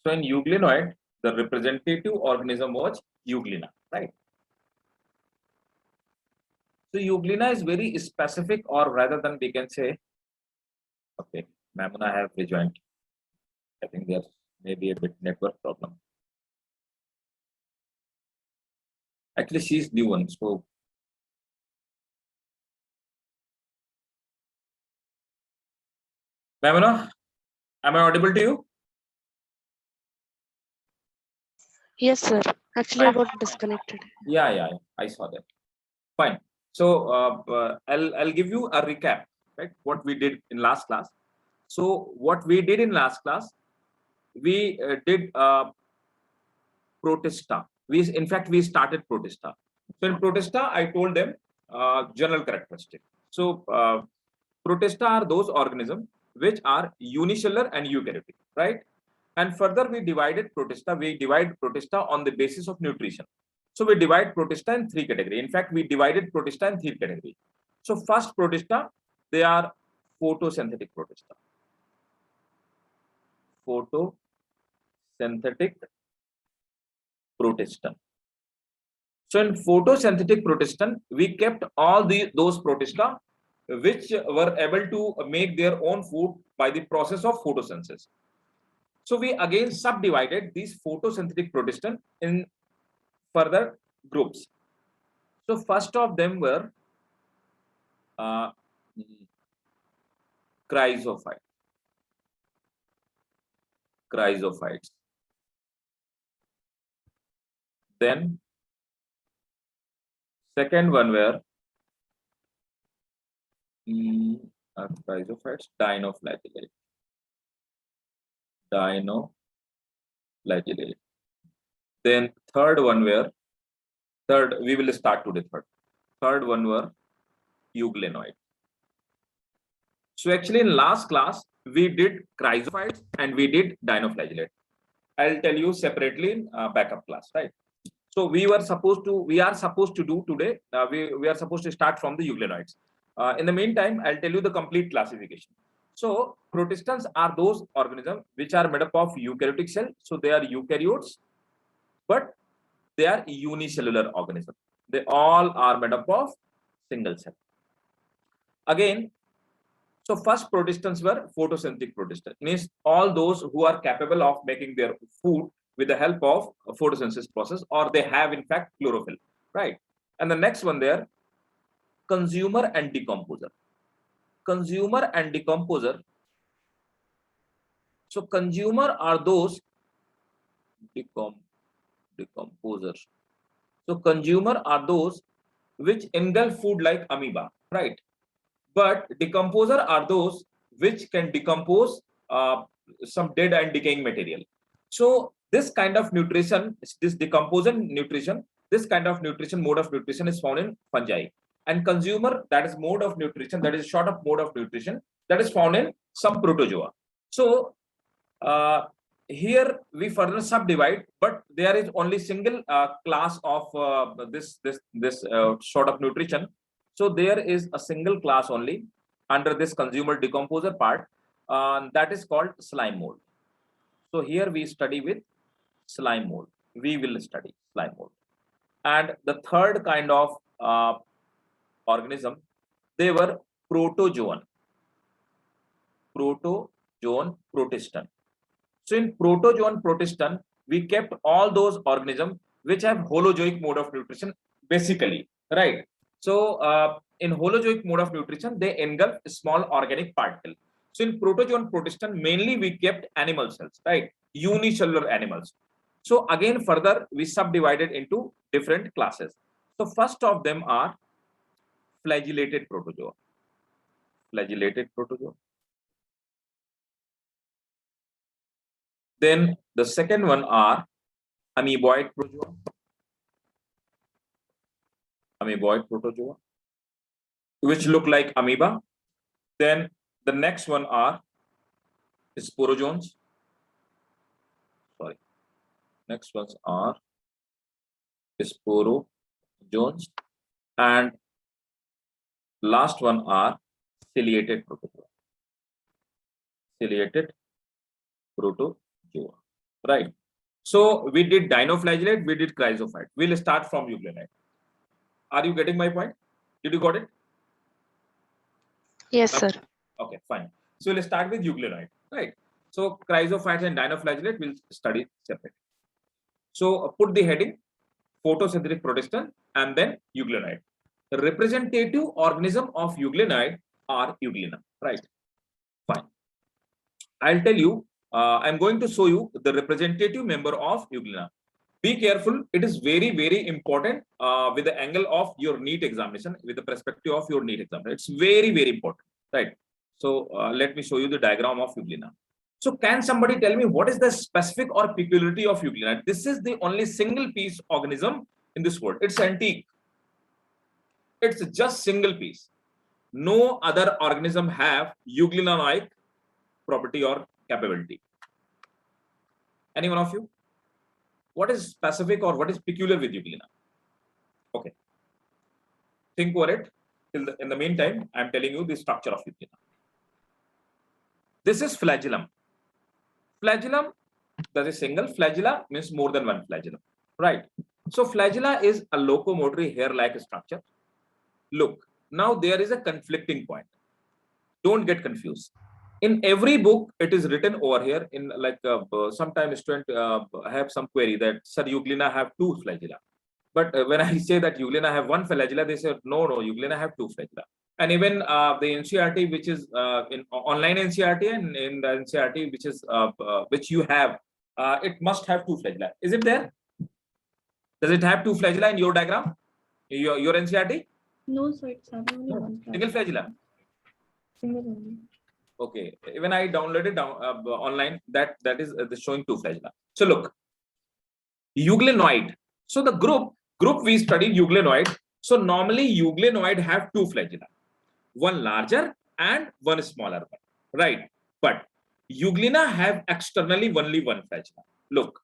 So in euglenoid, the representative organism was Euglena, right? So Euglena is very specific, or rather than we can say, okay, Mamuna have rejoined. I think there may be a bit network problem. Actually, she's new one, so Mamuna, am I audible to you? Yes, sir. Actually, I got disconnected. Yeah, I saw that. Fine. So I'll give you a recap, right? What we did in last class. So what we did in last class, we did Protista. In fact, we started Protista. So in Protista, I told them general characteristic. So Protista are those organisms which are unicellular and eukaryotic, right? And further, we divided Protista. We divide Protista on the basis of nutrition. So we divide Protista in three categories. In fact, we divided Protista in three categories. So first Protista, they are photosynthetic Protista. Photosynthetic Protista. So in photosynthetic Protista, we kept all those Protista which were able to make their own food by the process of photosynthesis. So we again subdivided these photosynthetic Protista in further groups. So first of them were chrysophytes. Then second one were chrysophytes, dinoflagellate. Then third one were we will start today third one were euglenoid. So actually in last class we did chrysophytes and we did dinoflagellate. I'll tell you separately in backup class, right? So we are supposed to do today, we are supposed to start from the euglenoids. In the meantime, I'll tell you the complete classification. So protistans are those organisms which are made up of eukaryotic cell. So they are eukaryotes, but they are unicellular organisms. They all are made up of single cell. Again, so first protistans were photosynthetic protistans, means all those who are capable of making their food with the help of a photosynthesis process, or they have in fact chlorophyll, right? And the next one there, consumer and decomposer. Consumer and decomposer. So consumer are those decomposers. So consumer are those which engulf food like amoeba, right? But decomposer are those which can decompose some dead and decaying material. So this kind of nutrition, this decomposing nutrition, this kind of nutrition, mode of nutrition is found in fungi. And consumer, that is mode of nutrition, that is short of mode of nutrition, that is found in some protozoa. So here we further subdivide, but there is only single class of this sort of nutrition. So there is a single class only under this consumer decomposer part, that is called slime mold. So here we study with slime mold. We will study slime mold. And the third kind of organism, they were protozoan protistan. So in protozoan protistan, we kept all those organisms which have holozoic mode of nutrition, basically, right? So in holozoic mode of nutrition, they engulf small organic particles. So in protozoan protistan, mainly we kept animal cells, right? Unicellular animals. So again, further we subdivided into different classes. So first of them are flagellated protozoa. Flagellated protozoa. Then the second one are amoeboid protozoa. Amoeboid protozoa, which look like amoeba. Then the next one are sporozoans. Sorry. Next ones are sporozoans. And last one are ciliated protozoa. Ciliated protozoa. right? So we did dinoflagellate, we did chrysophyte. We'll start from euglenoid. Are you getting my point? Did you got it? Yes, sir. Okay, fine. So we'll start with euglenoid, right? So chrysophytes and dinoflagellate we'll study separately. So put the heading photosynthetic protestant and then euglenoid. The representative organism of euglenoid are euglena, right? Fine. I'll tell you, I'm going to show you the representative member of euglena. Be careful, it is very, very important with the angle of your NEET examination, with the perspective of your NEET examination. It's very, very important, right? So let me show you the diagram of euglena. So can somebody tell me what is the specific or peculiarity of euglena? This is the only single piece organism in this world. It's antique. It's just single piece. No other organism have euglena-like property or capability. Any one of you? What is specific or what is peculiar with euglena? Okay. Think over it. In the meantime, I'm telling you the structure of euglena. This is flagellum. Flagellum, that is single. Flagella means more than one flagellum, right? So flagella is a locomotory hair-like structure. Look, now there is a conflicting point. Don't get confused. In every book, it is written over here in like sometimes student have some query that sir euglena have two flagella. But when I say that euglena have one flagella, they say no, euglena have two flagella. And even the NCERT, which is in online NCERT and in the NCERT, which is which you have, it must have two flagella. Is it there? Does it have two flagella in your diagram? Your NCERT? No, sir, it's having only one Single flagella. Single only. Okay, when I downloaded down online, that is showing two flagella. So look, euglenoid. So the group we studied euglenoid. So normally euglenoid have two flagella, one larger and one smaller one, right? But euglena have externally only one flagella. Look,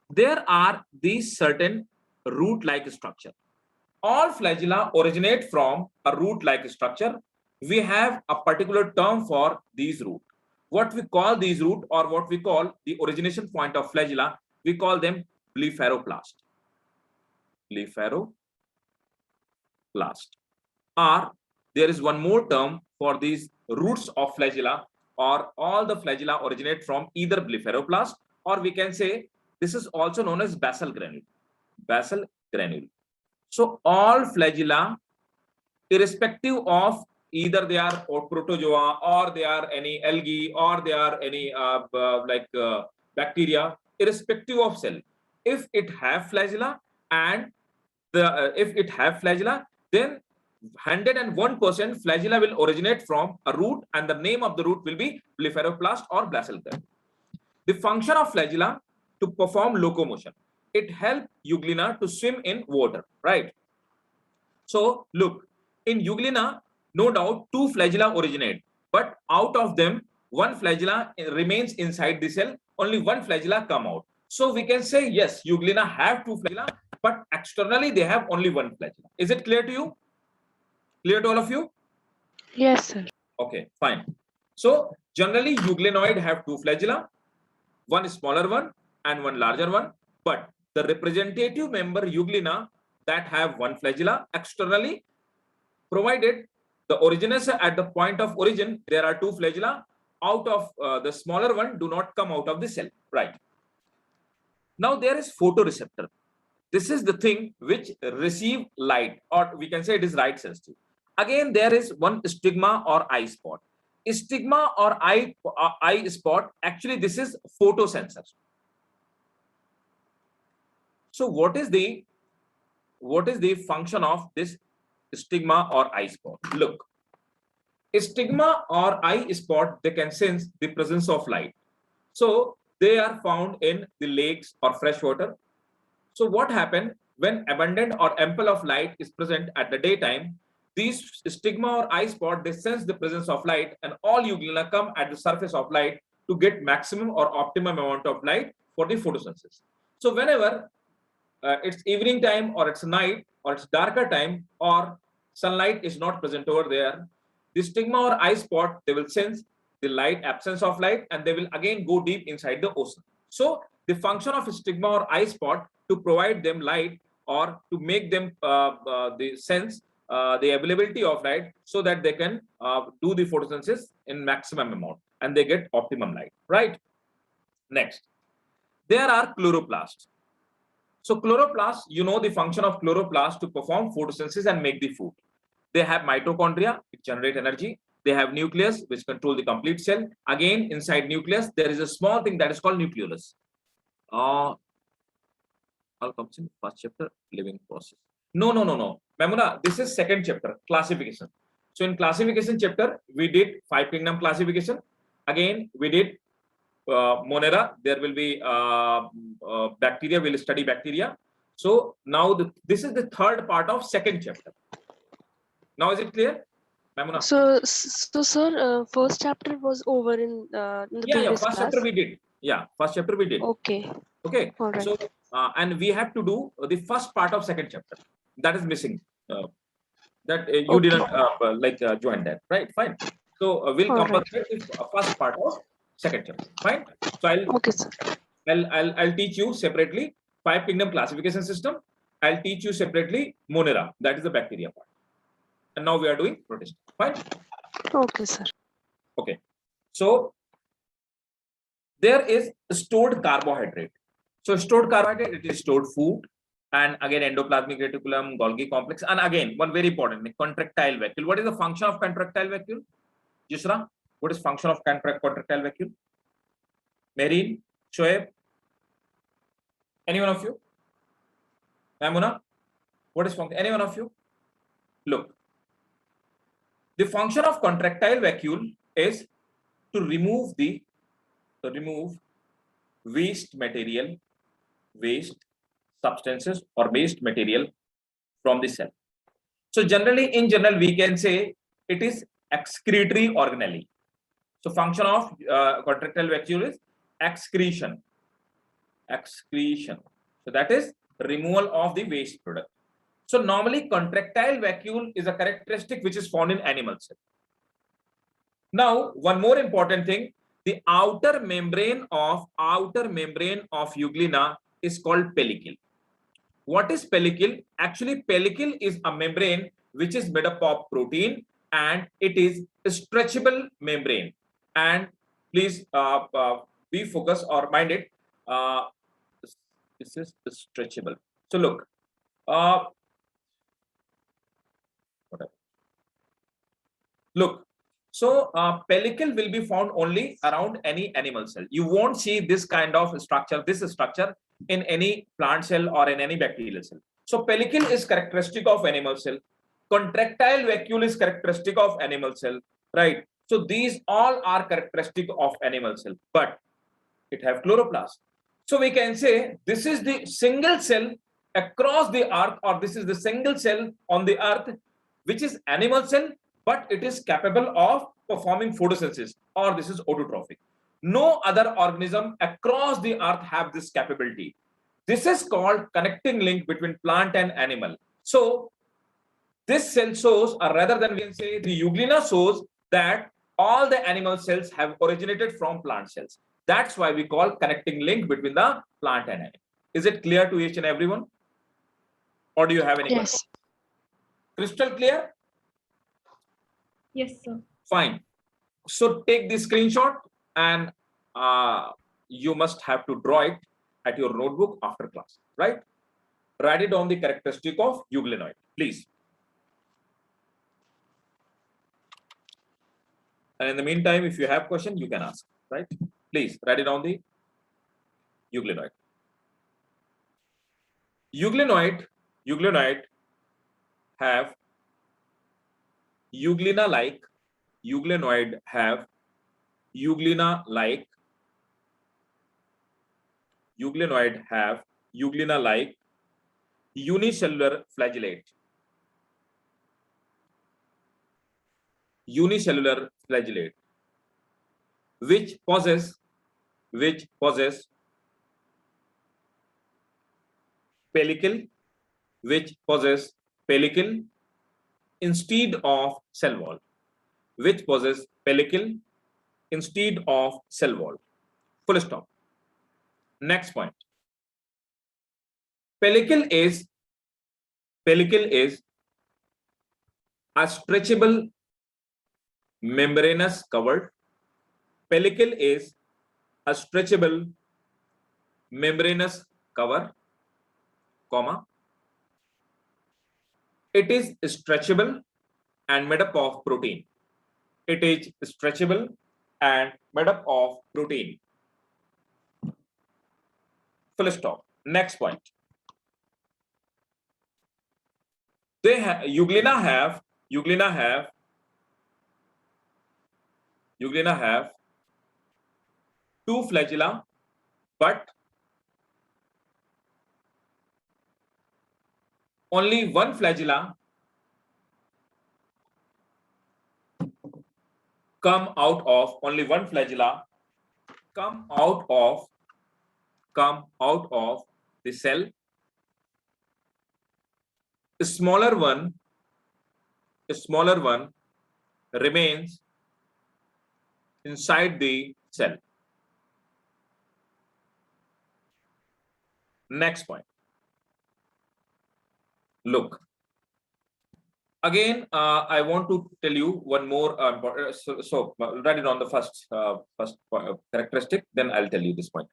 there are these certain root-like structure. All flagella originate from a root-like structure. We have a particular term for these root. What we call these root, or what we call the origination point of flagella, we call them blepharoplast. Blepharoplast. Or there is one more term for these roots of flagella, or all the flagella originate from either blepharoplast, or we can say this is also known as basal granule. Basal granule. So all flagella, irrespective of either they are protozoa or they are any algae or they are any bacteria, irrespective of cell, if it have flagella and if it have flagella, then 101% flagella will originate from a root, and the name of the root will be blepharoplast or basal granule. The function of flagella to perform locomotion. It helps euglena to swim in water, right? So look, in euglena, no doubt two flagella originate, but out of them, one flagella remains inside the cell, only one flagella come out. So we can say, yes, euglena have two flagella, but externally they have only one flagella. Is it clear to you? Clear to all of you? Yes, sir. Okay, fine. So generally euglenoid have two flagella, one smaller one and one larger one, but the representative member euglena that have one flagella externally, provided the originates at the point of origin, there are two flagella, out of the smaller one do not come out of the cell, right? Now there is photoreceptor. This is the thing which receive light, or we can say it is light sensitive. Again, there is one stigma or eye spot. Stigma or eye spot, actually this is photosensor. So what is the function of this stigma or eye spot? Look, a stigma or eye spot, they can sense the presence of light. So they are found in the lakes or fresh water. So what happens when abundant or ample of light is present at the daytime? These stigma or eye spot, they sense the presence of light, and all euglena come at the surface of light to get maximum or optimum amount of light for the photosynthesis. So whenever it's evening time or it's night or it's darker time or sunlight is not present over there, the stigma or eye spot, they will sense the light, absence of light, and they will again go deep inside the ocean. So the function of stigma or eye spot to provide them light or to make them the sense the availability of light so that they can do the photosynthesis in maximum amount and they get optimum light, right? Next, there are chloroplasts. So chloroplasts, you know the function of chloroplasts to perform photosynthesis and make the food. They have mitochondria, which generate energy. They have nucleus, which control the complete cell. Again, inside nucleus, there is a small thing that is called nucleolus. All comes in first chapter, living process. No. Memuna, this is second chapter, classification. So in classification chapter, we did 5 kingdom classification. Again, we did Monera. There will be bacteria. We'll study bacteria. So now this is the third part of second chapter. Now is it clear, Memuna? So sir, first chapter was over in the previous First class. chapter we did. Yeah, first chapter we did. Okay. Okay. All right. So and we have to do the first part of second chapter. That is missing. That you Okay. didn't join that, right? Fine. So we'll All right. compensate the first part of second chapter. Fine. So Okay, sir. I'll teach you separately 5 kingdom classification system. I'll teach you separately Monera. That is the bacteria part. And now we are doing protist. Fine. Okay, sir. Okay. So there is stored carbohydrate. So stored carbohydrate, it is stored food. And again, endoplasmic reticulum, Golgi complex. And again, one very important, contractile vacuole. What is the function of contractile vacuole? Yusra, what is function of contractile vacuole? Marine, Shoaib? Any one of you? Mamuna? What is function? Any one of you? Look. The function of contractile vacuole is to remove waste material, waste substances or waste material from the cell. So in general, we can say it is excretory organelle. So function of contractile vacuole is excretion. So that is removal of the waste product. So normally contractile vacuole is a characteristic which is found in animal cell. Now, one more important thing, the outer membrane of euglena is called pellicle. What is pellicle? Actually, pellicle is a membrane which is made up of protein and it is a stretchable membrane. And please be focused or mind it. This is stretchable. So look, look. So pellicle will be found only around any animal cell. You won't see this kind of structure, in any plant cell or in any bacterial cell. So pellicle is characteristic of animal cell. Contractile vacuole is characteristic of animal cell, right? So these all are characteristic of animal cell, but it have chloroplast. So we can say this is the single cell across the earth, or this is the single cell on the earth, which is animal cell, but it is capable of performing photosynthesis, or this is autotrophic. No other organism across the earth have this capability. This is called connecting link between plant and animal. So this cell shows, or rather than we can say the euglena shows that all the animal cells have originated from plant cells. That's why we call connecting link between the plant and animal. Is it clear to each and everyone? Or do you have any Yes. question? Crystal clear? Yes, sir. Fine. So take the screenshot and you must have to draw it at your notebook after class, right? Write it down the characteristic of euglenoid, please. And in the meantime, if you have question, you can ask, right? Please write it down the euglenoid. Euglenoid have euglena-like unicellular flagellate. Which possess pellicle, instead of cell wall. Which possess pellicle instead of cell wall. Full stop. Next point. Pellicle is a stretchable membranous covered. Pellicle is a stretchable membranous cover, comma. It is stretchable and made up of protein. It is stretchable and made up of protein. Full stop. Next point. Euglena have two flagella, but only one flagella come out of the cell. The smaller one remains inside the cell. Next point. Look. Again, I want to tell you one more. Write it on the first characteristic. Then I'll tell you this point.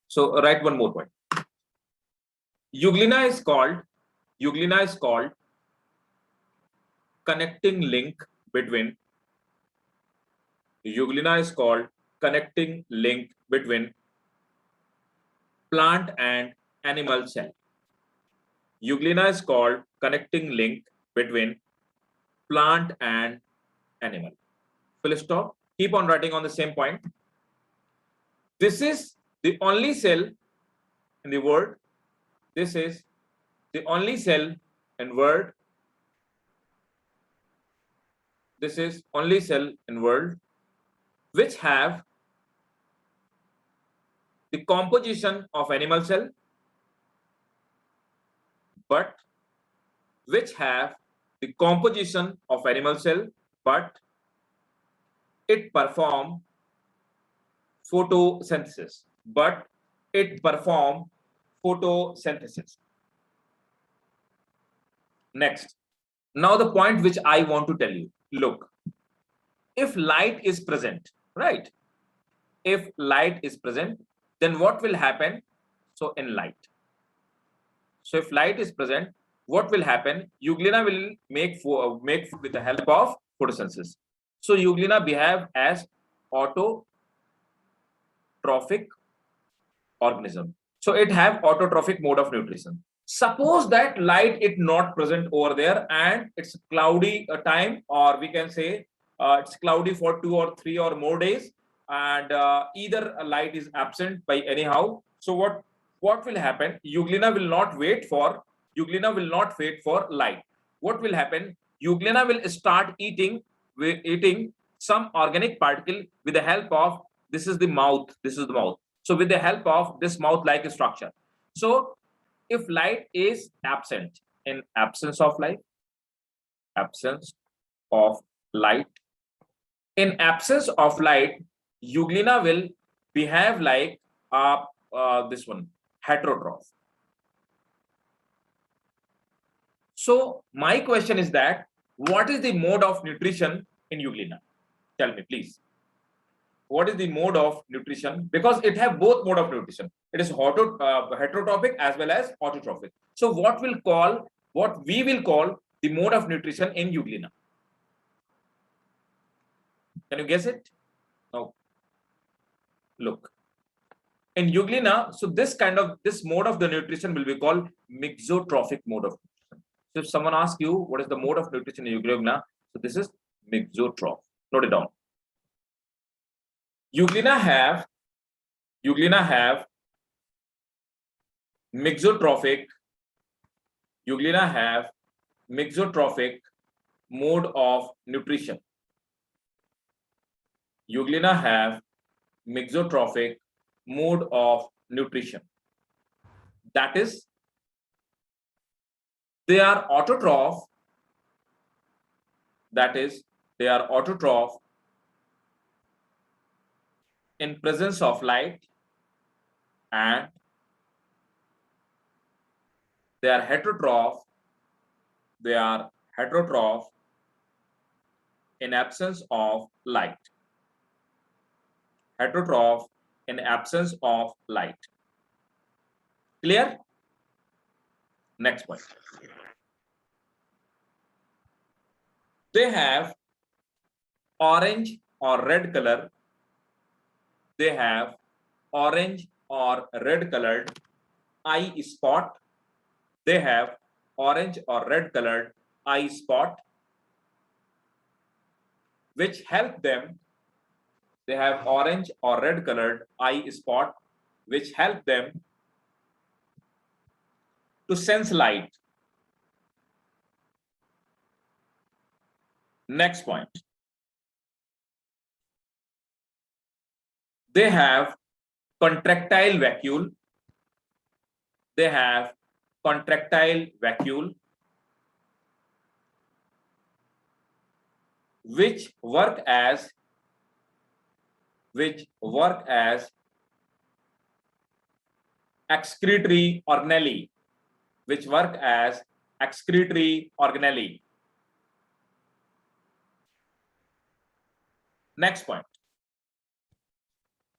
So write one more point. Euglena is called connecting link between. Euglena is called connecting link between plant and animal cell. Euglena is called connecting link between plant and animal. Full stop. Keep on writing on the same point. This is the only cell in the world. This is the only cell in world. This is only cell in world which have the composition of animal cell, but which have the composition of animal cell, but it perform photosynthesis. Next. Now the point which I want to tell you. Look, if light is present, right? If light is present, then what will happen? So in light. So if light is present, what will happen? Euglena will make with the help of photosynthesis. So Euglena behave as autotrophic organism. So it have autotrophic mode of nutrition. Suppose that light is not present over there and it's cloudy time, or we can say it's cloudy for 2 or 3 or more days, and either a light is absent by anyhow. So what will happen? Euglena will not wait for light. What will happen? Euglena will start eating some organic particle with the help of, this is the mouth. So with the help of this mouth-like structure. So if light is absent, in absence of light, Euglena will behave like this one, heterotroph. So my question is that, what is the mode of nutrition in Euglena? Tell me, please. What is the mode of nutrition? Because it have both mode of nutrition. It is heterotrophic as well as autotrophic. So what we will call the mode of nutrition in Euglena? Can you guess it? No. Look. In Euglena, so this mode of the nutrition will be called mixotrophic mode of nutrition. So if someone asks you what is the mode of nutrition in Euglena, so this is mixotroph. Note it down. Euglena have mixotrophic mode of nutrition. Euglena have mixotrophic mode of nutrition. That is, they are autotroph. In presence of light, and They are heterotroph. They are heterotroph in absence of light. Heterotroph in absence of light. Clear? Next point. They have orange or red color. They have orange or red colored eye spot. They have orange or red colored eye spot, which help them. They have orange or red colored eye spot, which help them to sense light. Next point. They have contractile vacuole. They have contractile vacuole, which work as excretory organelle, which work as excretory organelle. Next point.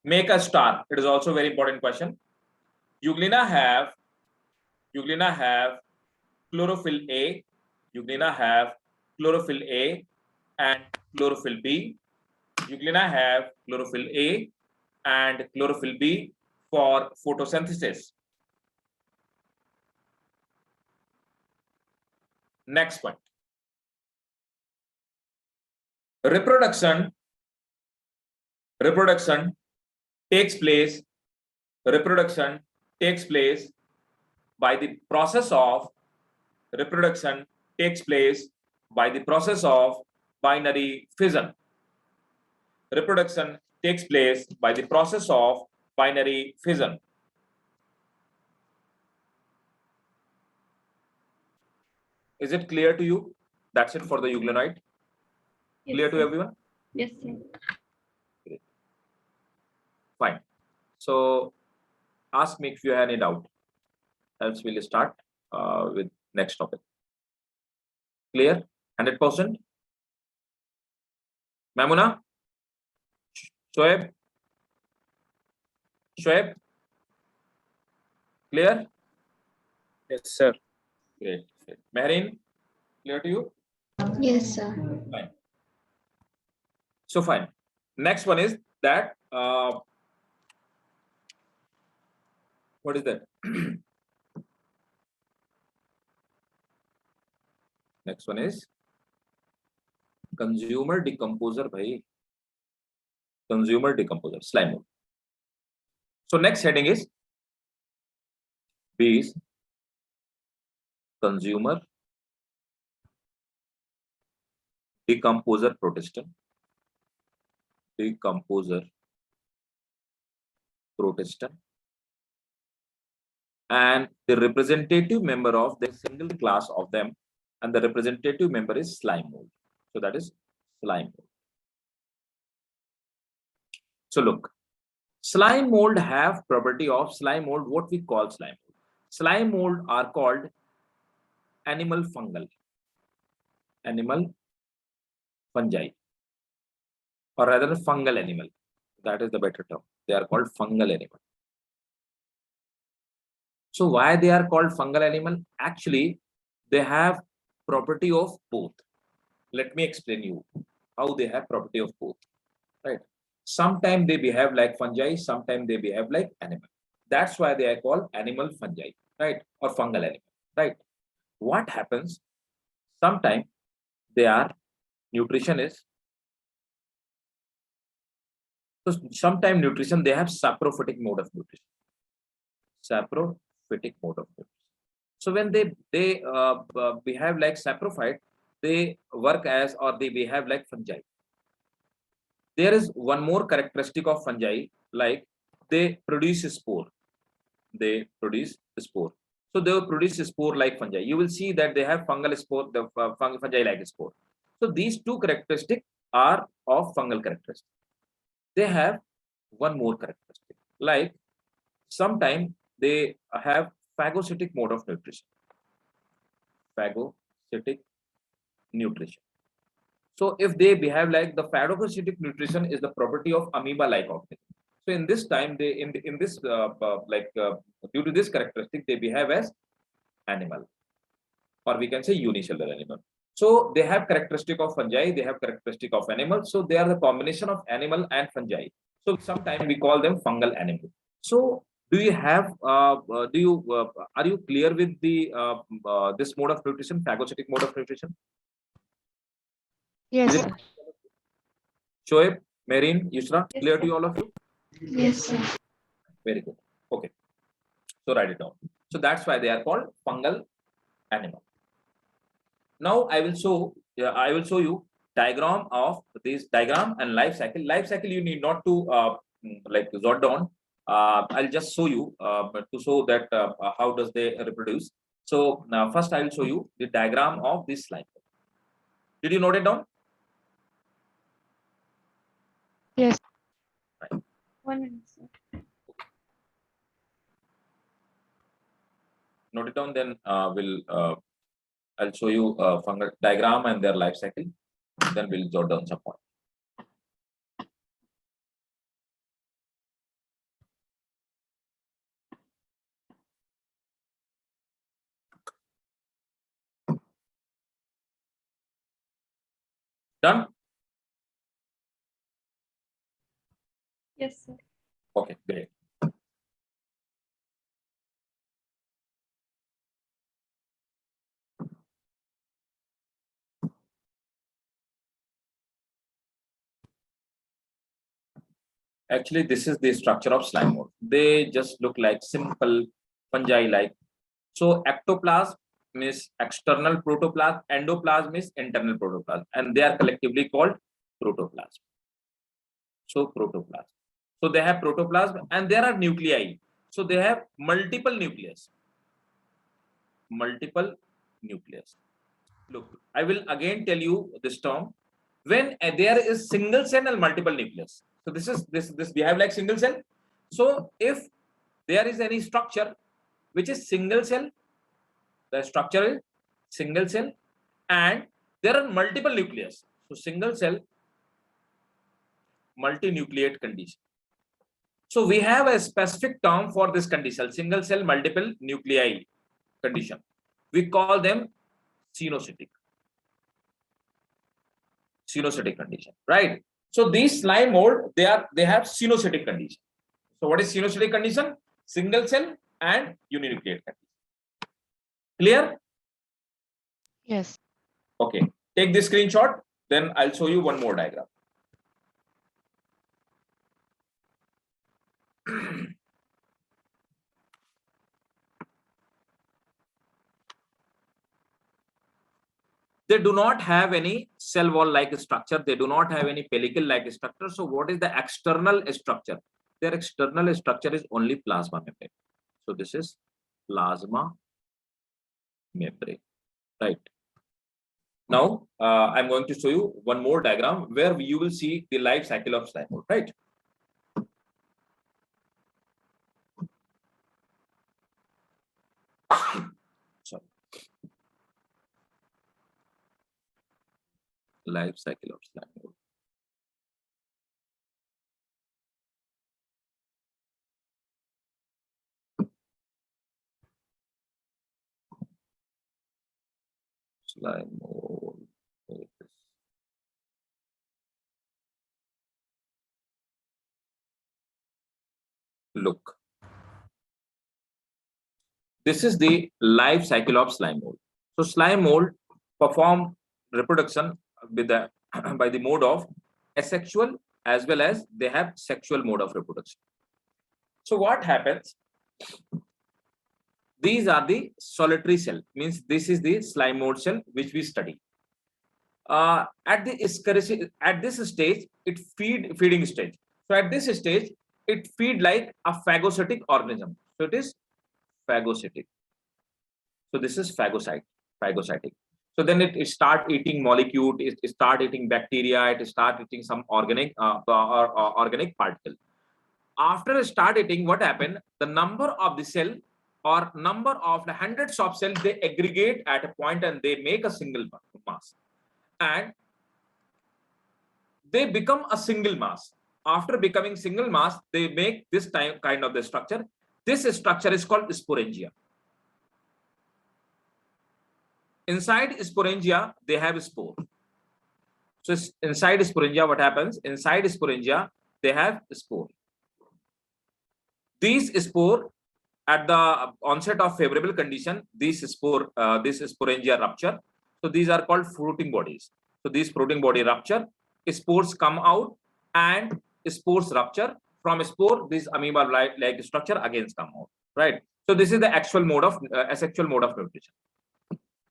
Make a star. It is also a very important question. Euglena have chlorophyll A. Euglena have chlorophyll A and chlorophyll B. Euglena have chlorophyll A and chlorophyll B for photosynthesis. Next point. Reproduction takes place by the process of binary fission. Reproduction takes place by the process of binary fission. Is it clear to you? That's it for the euglenoid. Yes, Clear to sir. everyone? Yes, sir. Fine. So ask me if you have any doubt. Else we'll start with next topic. Clear? 100%? Mamuna? Shoaib? Clear? Yes, sir. Great. Mehreen, clear to you? Yes, sir. Fine. So fine. Next one is that what is that? Next one is consumer decomposer, bhai. Consumer decomposer, slime mold. So next heading is B is consumer decomposer protestant. And the representative member of the single class of them, and the representative member is slime mold. So that is slime mold. So look, slime mold have property of slime mold. What we call slime mold? Slime mold are called animal fungi, or rather fungal animal. That is the better term. They are called fungal animal. So why they are called fungal animal? Actually, they have property of both. Let me explain you how they have property of both. Right? Sometimes they behave like fungi, sometimes they behave like animal. That's why they are called animal fungi, right? Or fungal animal, right? What happens? Sometimes they are nutritionists. So sometimes nutrition, they have saprophytic mode of nutrition. Saprophytic mode of nutrition. So when they behave like saprophyte, they work as, or they behave like fungi. There is one more characteristic of fungi, like they produce a spore. They produce a spore. So they will produce a spore like fungi. You will see that they have fungal spore, the fungi like spore. So these two characteristics are of fungal characteristics. They have one more characteristic, like sometimes they have phagocytic mode of nutrition. phagocytic nutrition. So if they behave like the phagocytic nutrition is the property of amoeba-like organism. So in this time, they in this due to this characteristic, they behave as animal, or we can say unicellular animal. So they have characteristic of fungi, they have characteristic of animals. So they are the combination of animal and fungi. So sometimes we call them fungal animal. So do you have are you clear with the this mode of nutrition, phagocytic mode of nutrition? Yes, Is it sir. Shoaib, Marine, Yusra, Yes, clear sir. to you all of you? Yes, sir. Very good. Okay. So write it down. So that's why they are called fungal animal. Now I will show you diagram of this diagram and life cycle. Life cycle you need not to like jot down. I'll just show you to show that how does they reproduce. So now first I will show you the diagram of this slide. Did you note it down? Yes. One minute, sir. Note it down. Then I'll show you fungal diagram and their life cycle. Then we'll jot down some point. Done? Yes, sir. Okay, great. Actually, this is the structure of slime mold. They just look like simple fungi-like. So ectoplasm means external protoplasm, endoplasm is internal protoplasm, and they are collectively called protoplasm. So protoplasm. So they have protoplasm and there are nuclei. So they have multiple nucleus. Multiple nucleus. Look, I will again tell you this term. When there is single cell and multiple nucleus. So this is this behave like single cell. So if there is any structure which is single cell, the structure is single cell and there are multiple nucleus. So single cell multinucleate condition. So we have a specific term for this condition, single cell multiple nuclei condition. We call them xenocytic. Xenocytic condition, right? So these slime mold, they have xenocytic condition. So what is xenocytic condition? Single cell and uninucleate condition. Clear? Yes. Okay. Take this screenshot. Then I'll show you one more diagram. They do not have any cell wall like structure. They do not have any pellicle like structure. So what is the external structure? Their external structure is only plasma membrane. So this is plasma membrane, right? Now I'm going to show you one more diagram where you will see the life cycle of slime mold, right? Sorry. Life cycle of slime mold. Slime mold. Look. This is the life cycle of slime mold. So slime mold perform reproduction with the by the mode of asexual as well as they have sexual mode of reproduction. So what happens? These are the solitary cell, means this is the slime mold cell which we study. At this stage, it feeding stage. So at this stage, it feed like a phagocytic organism. So it is phagocytic. So this is phagocytic. So then it start eating molecule, it start eating bacteria, it start eating some organic organic particle. After it start eating, what happened? The number of the cell or number of the hundreds of cells, they aggregate at a point and they make a single mass, and they become a single mass. After becoming single mass, they make this kind of the structure. This structure is called sporangia. Inside sporangia, they have spore. So inside sporangia, what happens? Inside sporangia, they have spore. These spore, at the onset of favorable condition, this sporangia rupture. So these are called fruiting bodies. So these fruiting body rupture, spores come out, and spores rupture. From spore, this amoeba-like structure again come out. Right. So this is the actual mode of asexual mode of nutrition.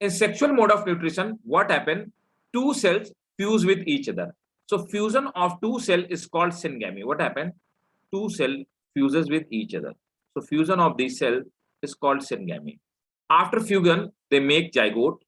In sexual mode of nutrition, what happened? Two cells fuse with each other. So fusion of two cells is called syngamy. What happened? Two cells fuses with each other. So fusion of these cells is called syngamy. After fusion, they make zygote.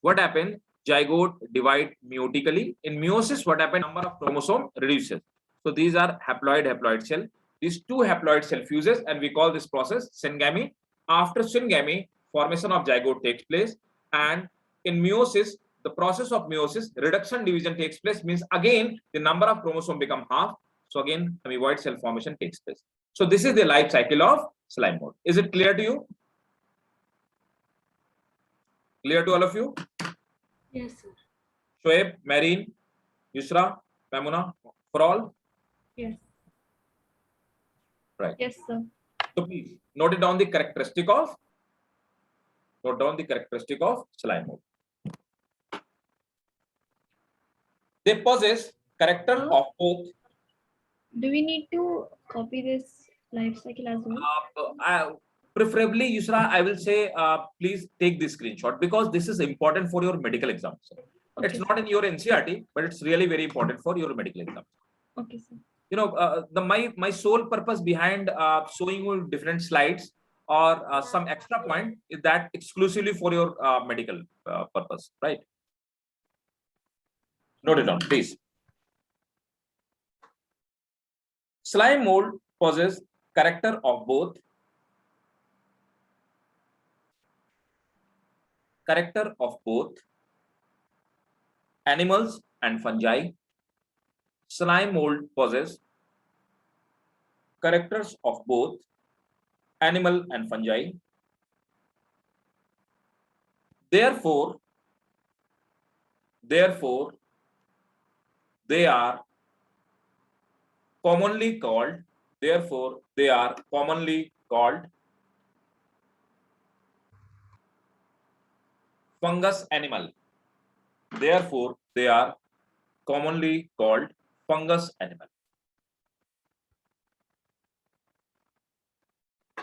What happened? Zygote divide meiotically. In meiosis, what happened? Number of chromosome reduces. So these are haploid cell. These two haploid cell fuses, and we call this process syngamy. After syngamy, formation of zygote takes place, and in meiosis, the process of meiosis, reduction division takes place, means again the number of chromosome become half. So again, amoeboid cell formation takes place. So this is the life cycle of slime mold. Is it clear to you? Clear to all of you? Yes, sir. Shoaib, Marine, Yusra, Mamuna, for all? Yes. Right. Yes, sir. So please note it down the characteristic of slime mold. They possess character of both. Do we need to copy this life cycle as well? Preferably, Yusra, I will say, please take this screenshot, because this is important for your medical exam. Okay, It's not in your NCRT, but it's really very important for your medical exam. Okay, sir. You know, my sole purpose behind showing you different slides or some extra point is that exclusively for your medical purpose, right? Note it down, please. Slime mold possesses character of both animals and fungi. Slime mold possesses characters of both animal and fungi. Therefore, they are commonly called fungus animal. Therefore, they are commonly called fungus animal.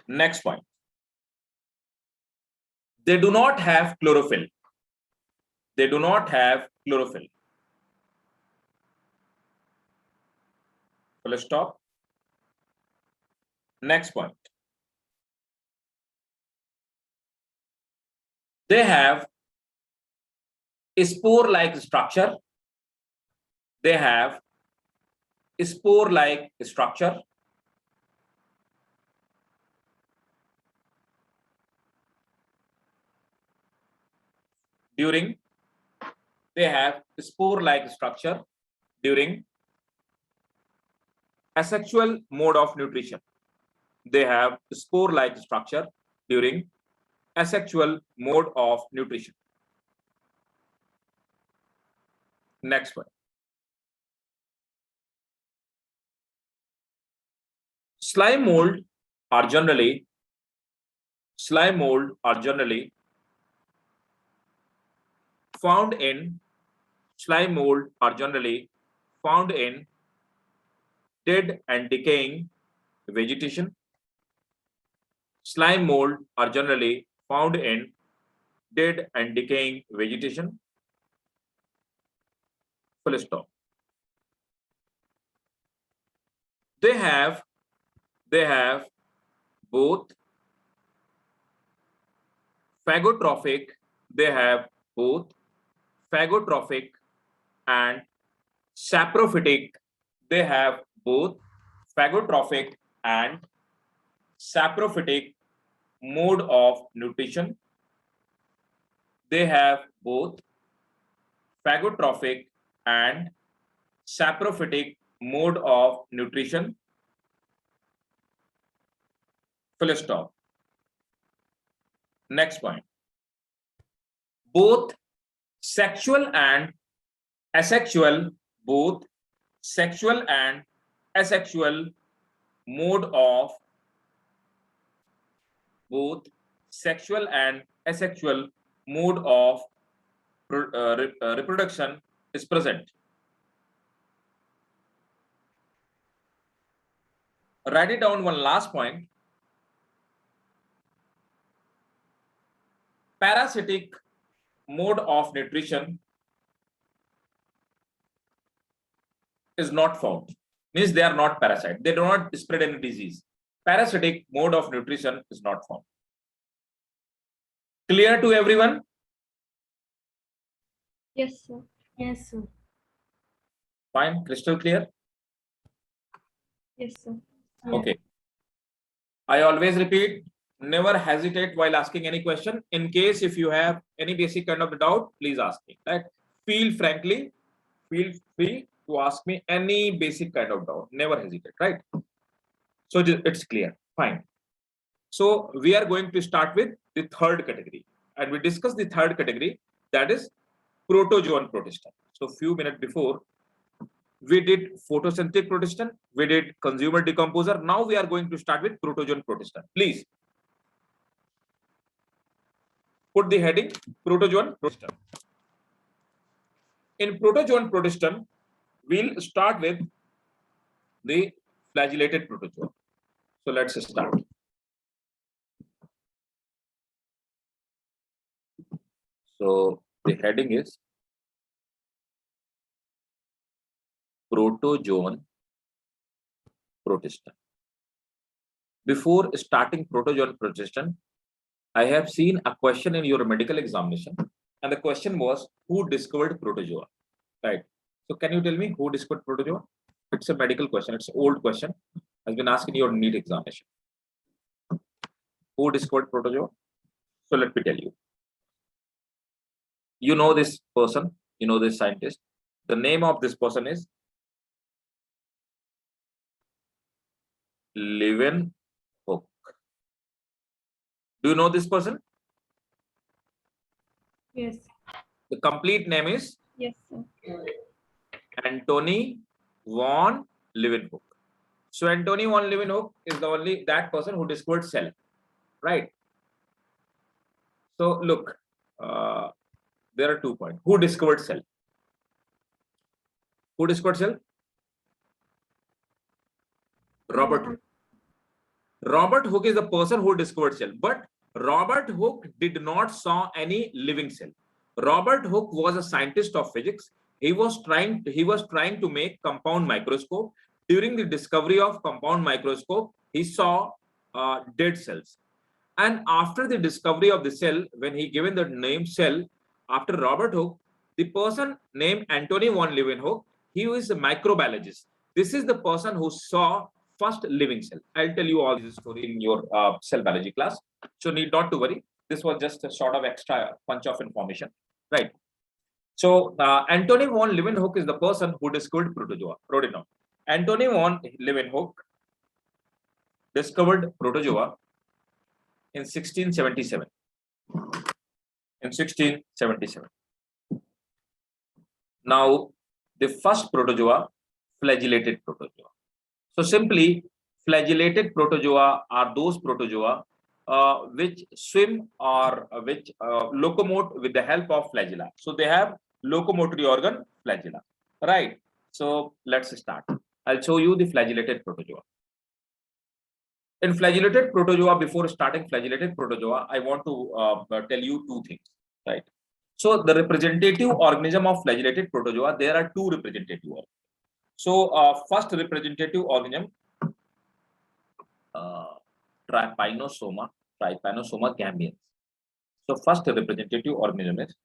Next point. They do not have chlorophyll. Full stop. Next point. They have a spore-like structure. During asexual mode of nutrition. They have spore-like structure during asexual mode of nutrition. Next one. Slime mold are generally found in dead and decaying vegetation. Slime mold are generally found in dead and decaying vegetation. Full stop. They have both phagotrophic and saprophytic. They have both phagotrophic and saprophytic mode of nutrition. They have both phagotrophic and saprophytic mode of nutrition. Full stop. Next point. Both sexual and asexual, both sexual and asexual mode of reproduction is present. Write it down. One last point. Parasitic mode of nutrition is not found. Means they are not parasite. They do not spread any disease. Parasitic mode of nutrition is not found. Clear to everyone? Yes, sir. Yes, sir. Fine. Crystal clear? Yes, sir. Okay. I always repeat, never hesitate while asking any question. In case if you have any basic kind of doubt, please ask me. Right? Feel free to ask me any basic kind of doubt. Never hesitate, right? So it's clear. Fine. So we are going to start with the third category. And we discussed the third category, that is protozoan protista. So few minutes before, we did photosynthetic protista, we did consumer decomposer. Now we are going to start with protozoan protista. Please put the heading protozoan protista. In protozoan protista, we'll start with the flagellated protozoa. So let's start. So the heading is protozoan protista. Before starting protozoan protista, I have seen a question in your medical examination, and the question was, who discovered protozoa? Right. So can you tell me who discovered protozoa? It's a medical question. It's an old question. Has been asked in your NEET examination. Who discovered protozoa? So let me tell you. You know this person. You know this scientist. The name of this person is Leeuwenhoek. Do you know this person? Yes. The complete name is Yes, sir. Antony von Leeuwenhoek. So Antony von Leeuwenhoek is that person who discovered cell, right? So look, there are 2 points. Who discovered cell? Who discovered cell? Robert Hooke. Robert Hooke is the person who discovered cell, but Robert Hooke did not saw any living cell. Robert Hooke was a scientist of physics. He was trying to make compound microscope. During the discovery of compound microscope, he saw dead cells. And after the discovery of the cell, when he given the name cell after Robert Hooke, the person named Antony von Leeuwenhoek, he is a microbiologist. This is the person who saw first living cell. I'll tell you all this story in your cell biology class. So need not to worry. This was just a sort of extra punch of information, right? So Antony von Leeuwenhoek is the person who discovered protozoa. Wrote it down. Antony von Leeuwenhoek discovered protozoa in 1677. In 1677. Now, the first protozoa, flagellated protozoa. So simply, flagellated protozoa are those protozoa which swim or which locomote with the help of flagella. So they have locomotory organ flagella, right? So let's start. I'll show you the flagellated protozoa. In flagellated protozoa, before starting flagellated protozoa, I want to tell you 2 things, right? So the representative organism of flagellated protozoa, there are 2 representative organisms. So first representative organism, Trypanosoma gambians. So first representative organism is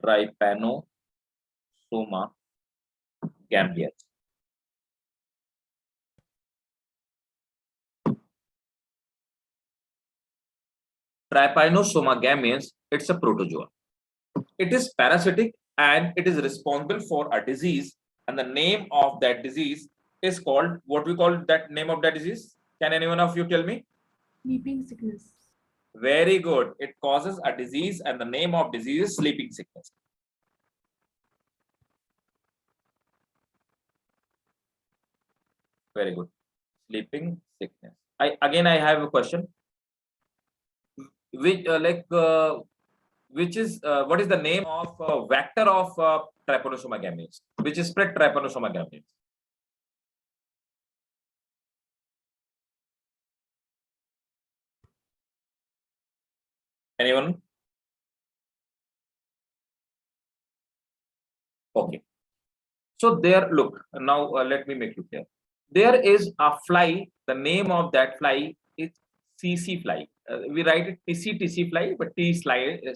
Trypanosoma gambians. Trypanosoma gametes, it's a protozoa. It is parasitic and it is responsible for a disease, and the name of that disease is called, what we call that name of that disease? Can anyone of you tell me? Sleeping sickness. Very good. It causes a disease and the name of disease is sleeping sickness. Very good. Sleeping sickness. I have a question. Which what is the name of vector of Trypanosoma gametes, which is spread Trypanosoma gametes? Anyone? Okay. So there, look, now let me make it clear. There is a fly. The name of that fly is CC fly. We write it TC fly, but T is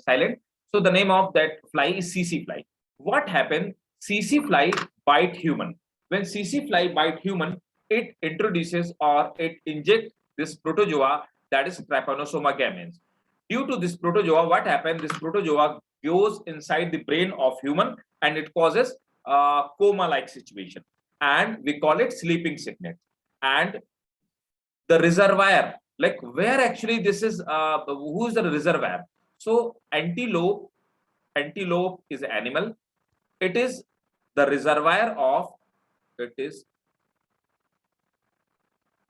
silent. So the name of that fly is CC fly. What happened? CC fly bite human. When CC fly bite human, it introduces or it injects this protozoa, that is Trypanosoma gametes. Due to this protozoa, what happened? This protozoa goes inside the brain of human and it causes coma-like situation, and we call it sleeping sickness. And the reservoir, like where actually this is, who is the reservoir? So antelope is an animal. It is the reservoir of, it is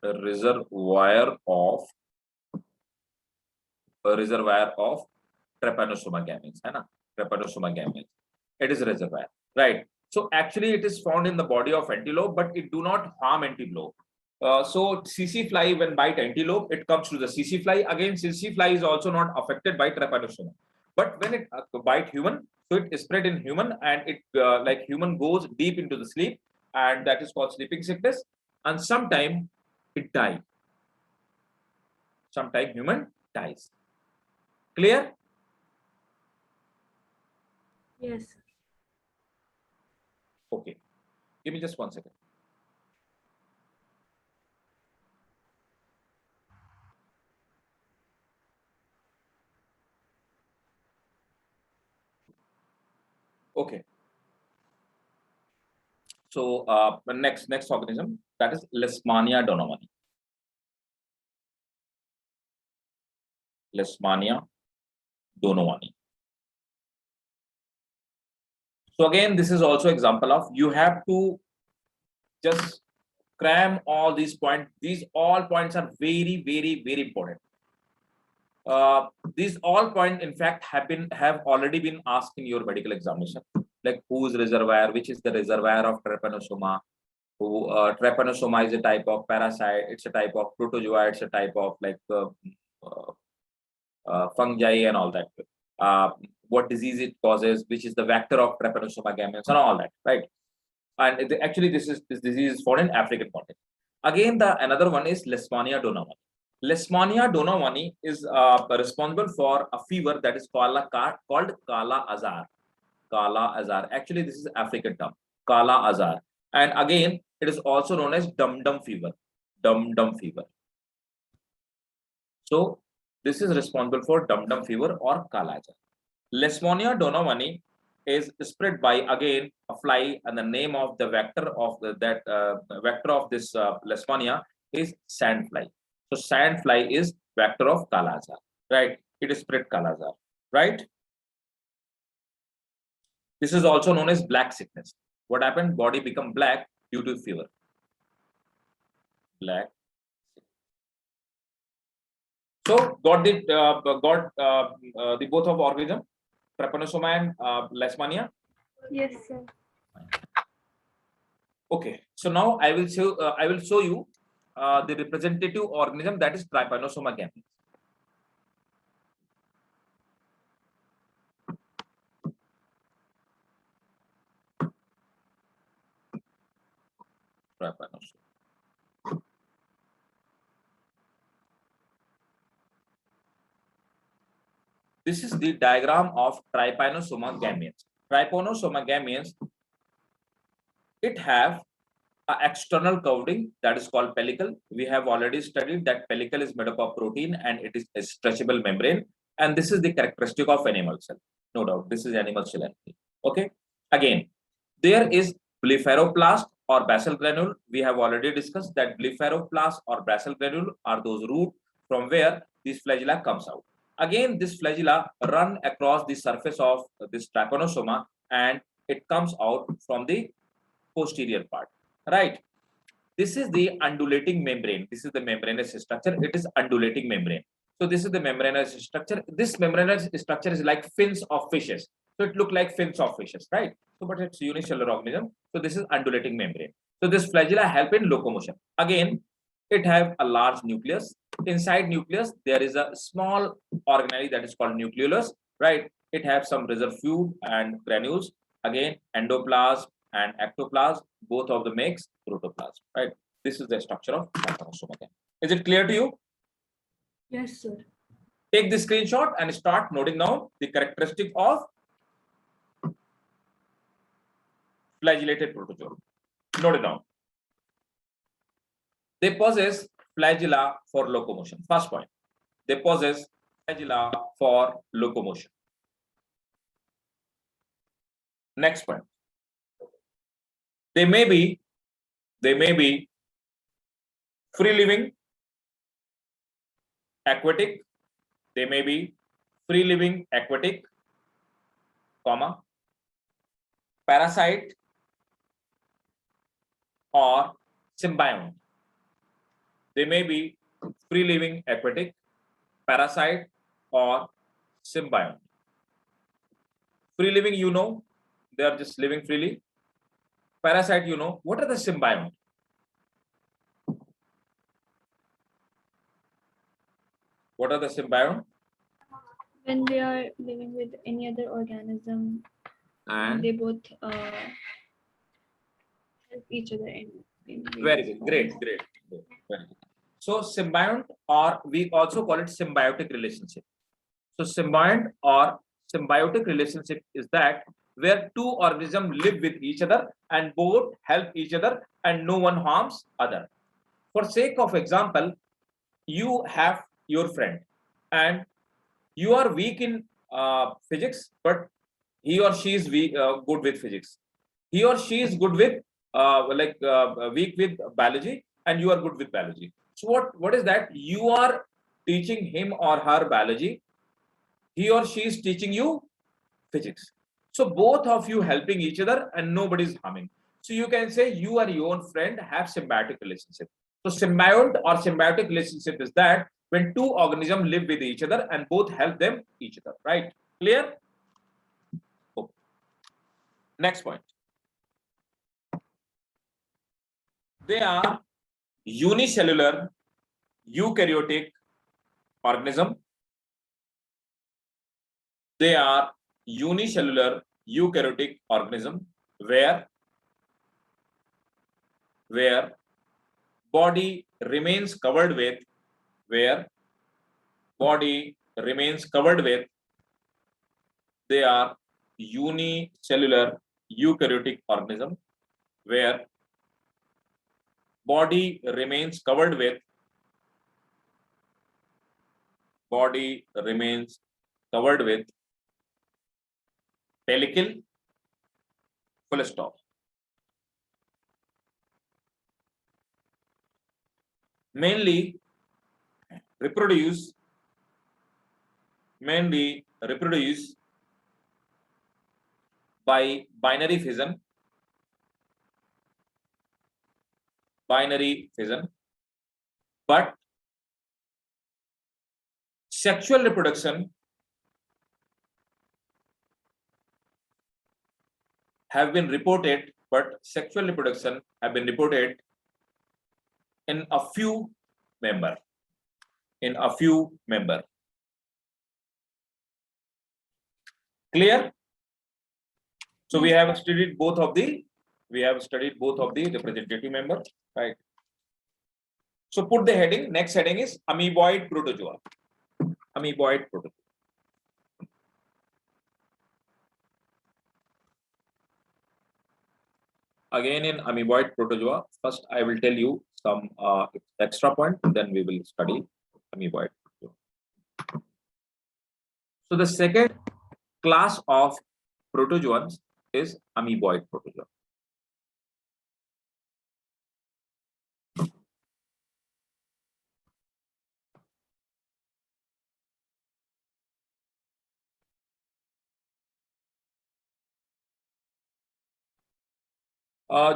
a reservoir of Trypanosoma gametes, है ना? Trypanosoma gametes. It is reservoir, right? So actually it is found in the body of antelope, but it do not harm antelope. So CC fly, when bite antelope, it comes to the CC fly. Again, CC fly is also not affected by Trypanosoma, but when it bite human, so it is spread in human, and it like human goes deep into the sleep, and that is called sleeping sickness. And sometime it dies. Sometime human dies. Clear? Yes. Okay. Give me just 1 second. Okay. So the next organism, that is Leishmania donovani. Leishmania donovani. So again, this is also example of, you have to just cram all these points. These all points are very, very, very important. These all points, in fact, have already been asked in your medical examination. Like whose reservoir, which is the reservoir of Trypanosoma. Trypanosoma is a type of parasite. It's a type of protozoa. It's a type of like fungi and all that. What disease it causes, which is the vector of Trypanosoma gametes and all that, right? And actually, this disease is found in African continent. Again, the another one is Leishmania donovani. Leishmania donovani is responsible for a fever that is called Kala Azar. Kala Azar. Actually, this is African term, Kala Azar. And again, it is also known as dum-dum fever. Dum-dum fever. So this is responsible for dum-dum fever or Kala Azar. Leishmania donovani is spread by, again, a fly, and the name of the vector of vector of this Leishmania is sand fly. So sand fly is vector of Kala Azar, right? It is spread Kala Azar, right? This is also known as black sickness. What happened? Body become black due to fever. Black. So got the both of organism, Trypanosoma and Leishmania. Yes, sir. Okay, so now I will show you the representative organism, that is Trypanosoma gametes. Trypanosoma. This is the diagram of Trypanosoma gametes. Trypanosoma gametes, it have an external covering that is called pellicle. We have already studied that pellicle is made up of protein and it is a stretchable membrane. and this is the characteristic of animal cell. No doubt, this is animal cell. Okay. Again, there is blepharoplast or basal granule. We have already discussed that blepharoplast or basal granule are those roots from where this flagella comes out. Again, this flagella run across the surface of this trypanosoma and it comes out from the posterior part, right? This is the undulating membrane. This is the membranous structure. It is undulating membrane. So this is the membranous structure. This membranous structure is like fins of fishes. So it looks like fins of fishes, right? So, but it's unicellular organism. So this is undulating membrane. So this flagella help in locomotion. Again, it have a large nucleus. Inside nucleus, there is a small organelle that is called nucleolus, right? It have some reserve fluid and granules. Again, endoplasm and ectoplasm, both of them makes protoplasm, right? This is the structure of trypanosome. Is it clear to you? Yes, sir. Take the screenshot and start noting down the characteristic of flagellated protozoa. Note it down. They possess flagella for locomotion. First point, they possess flagella for locomotion. Next point, they may be free living, aquatic. They may be free living, aquatic, comma, parasite or symbiont. They may be free living, aquatic, parasite or symbiont. Free living, you know, they are just living freely. Parasite, you know. What are the symbiont? What are the symbiont? When they are living with any other organism, And they both help each other in very various good, great, forms. great, very good. So symbiont, or we also call it symbiotic relationship. So symbiont or symbiotic relationship is that where two organisms live with each other and both help each other and no one harms other. For sake of example, you have your friend and you are weak in physics, but he or she is good with physics. He or she is good with weak with biology, and you are good with biology. So what is that? You are teaching him or her biology. He or she is teaching you physics. So both of you helping each other and nobody is harming. So you can say you and your own friend have symbiotic relationship. So symbiont or symbiotic relationship is that when two organisms live with each other and both help them each other, right? Clear? Okay. Next point. They are unicellular eukaryotic organism. They are unicellular eukaryotic organism where body remains covered with they are unicellular eukaryotic organism where body remains covered with pellicle, full stop. Mainly reproduce by binary fission, but sexual reproduction have been reported, in a few member. Clear? So we have studied both of the representative member, right? So put the heading. Next heading is amoeboid protozoa. Again, in amoeboid protozoa, first I will tell you some extra point, then we will study amoeboid. So the second class of protozoans is amoeboid protozoa.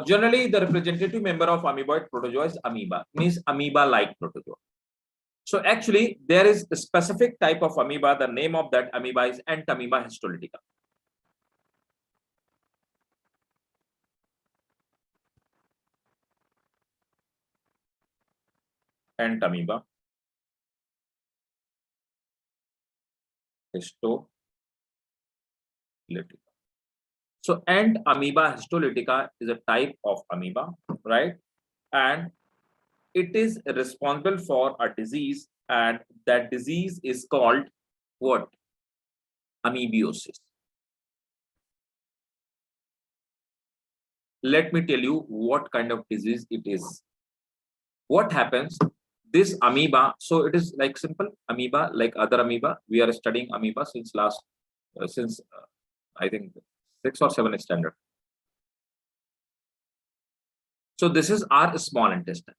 Generally, the representative member of amoeboid protozoa is amoeba, means amoeba-like protozoa. So actually, there is a specific type of amoeba. The name of that amoeba is Entamoeba histolytica. Entamoeba histolytica. So Entamoeba histolytica is a type of amoeba, right? And it is responsible for a disease, and that disease is called what? Amoebiosis. Let me tell you what kind of disease it is. What happens? This amoeba, so it is like simple amoeba, like other amoeba. We are studying amoeba since I think 6 or 7 standard. So this is our small intestine.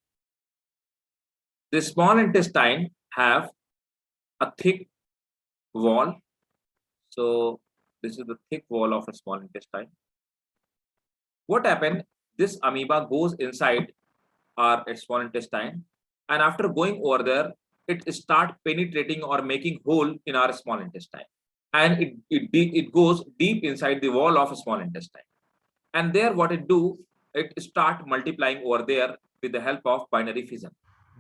The small intestine have a thick wall. So this is the thick wall of a small intestine. What happened? This amoeba goes inside our small intestine, and after going over there, it start penetrating or making hole in our small intestine, and it goes deep inside the wall of a small intestine, and there what it do, it start multiplying over there with the help of binary fission.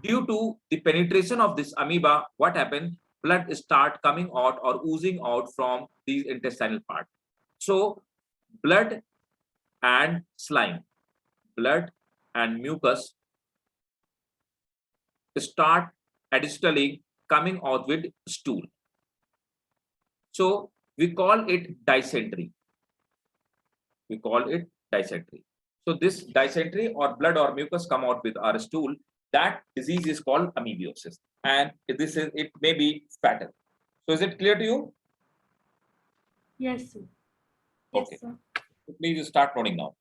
Due to the penetration of this amoeba, what happened? Blood start coming out or oozing out from these intestinal part. So blood and slime, blood and mucus start additionally coming out with stool. So we call it dysentery. We call it dysentery. So this dysentery or blood or mucus come out with our stool. That disease is called amoebiosis, and it may be fatal. So is it clear to you? Yes, sir. Okay. Yes, sir. So please start noting now.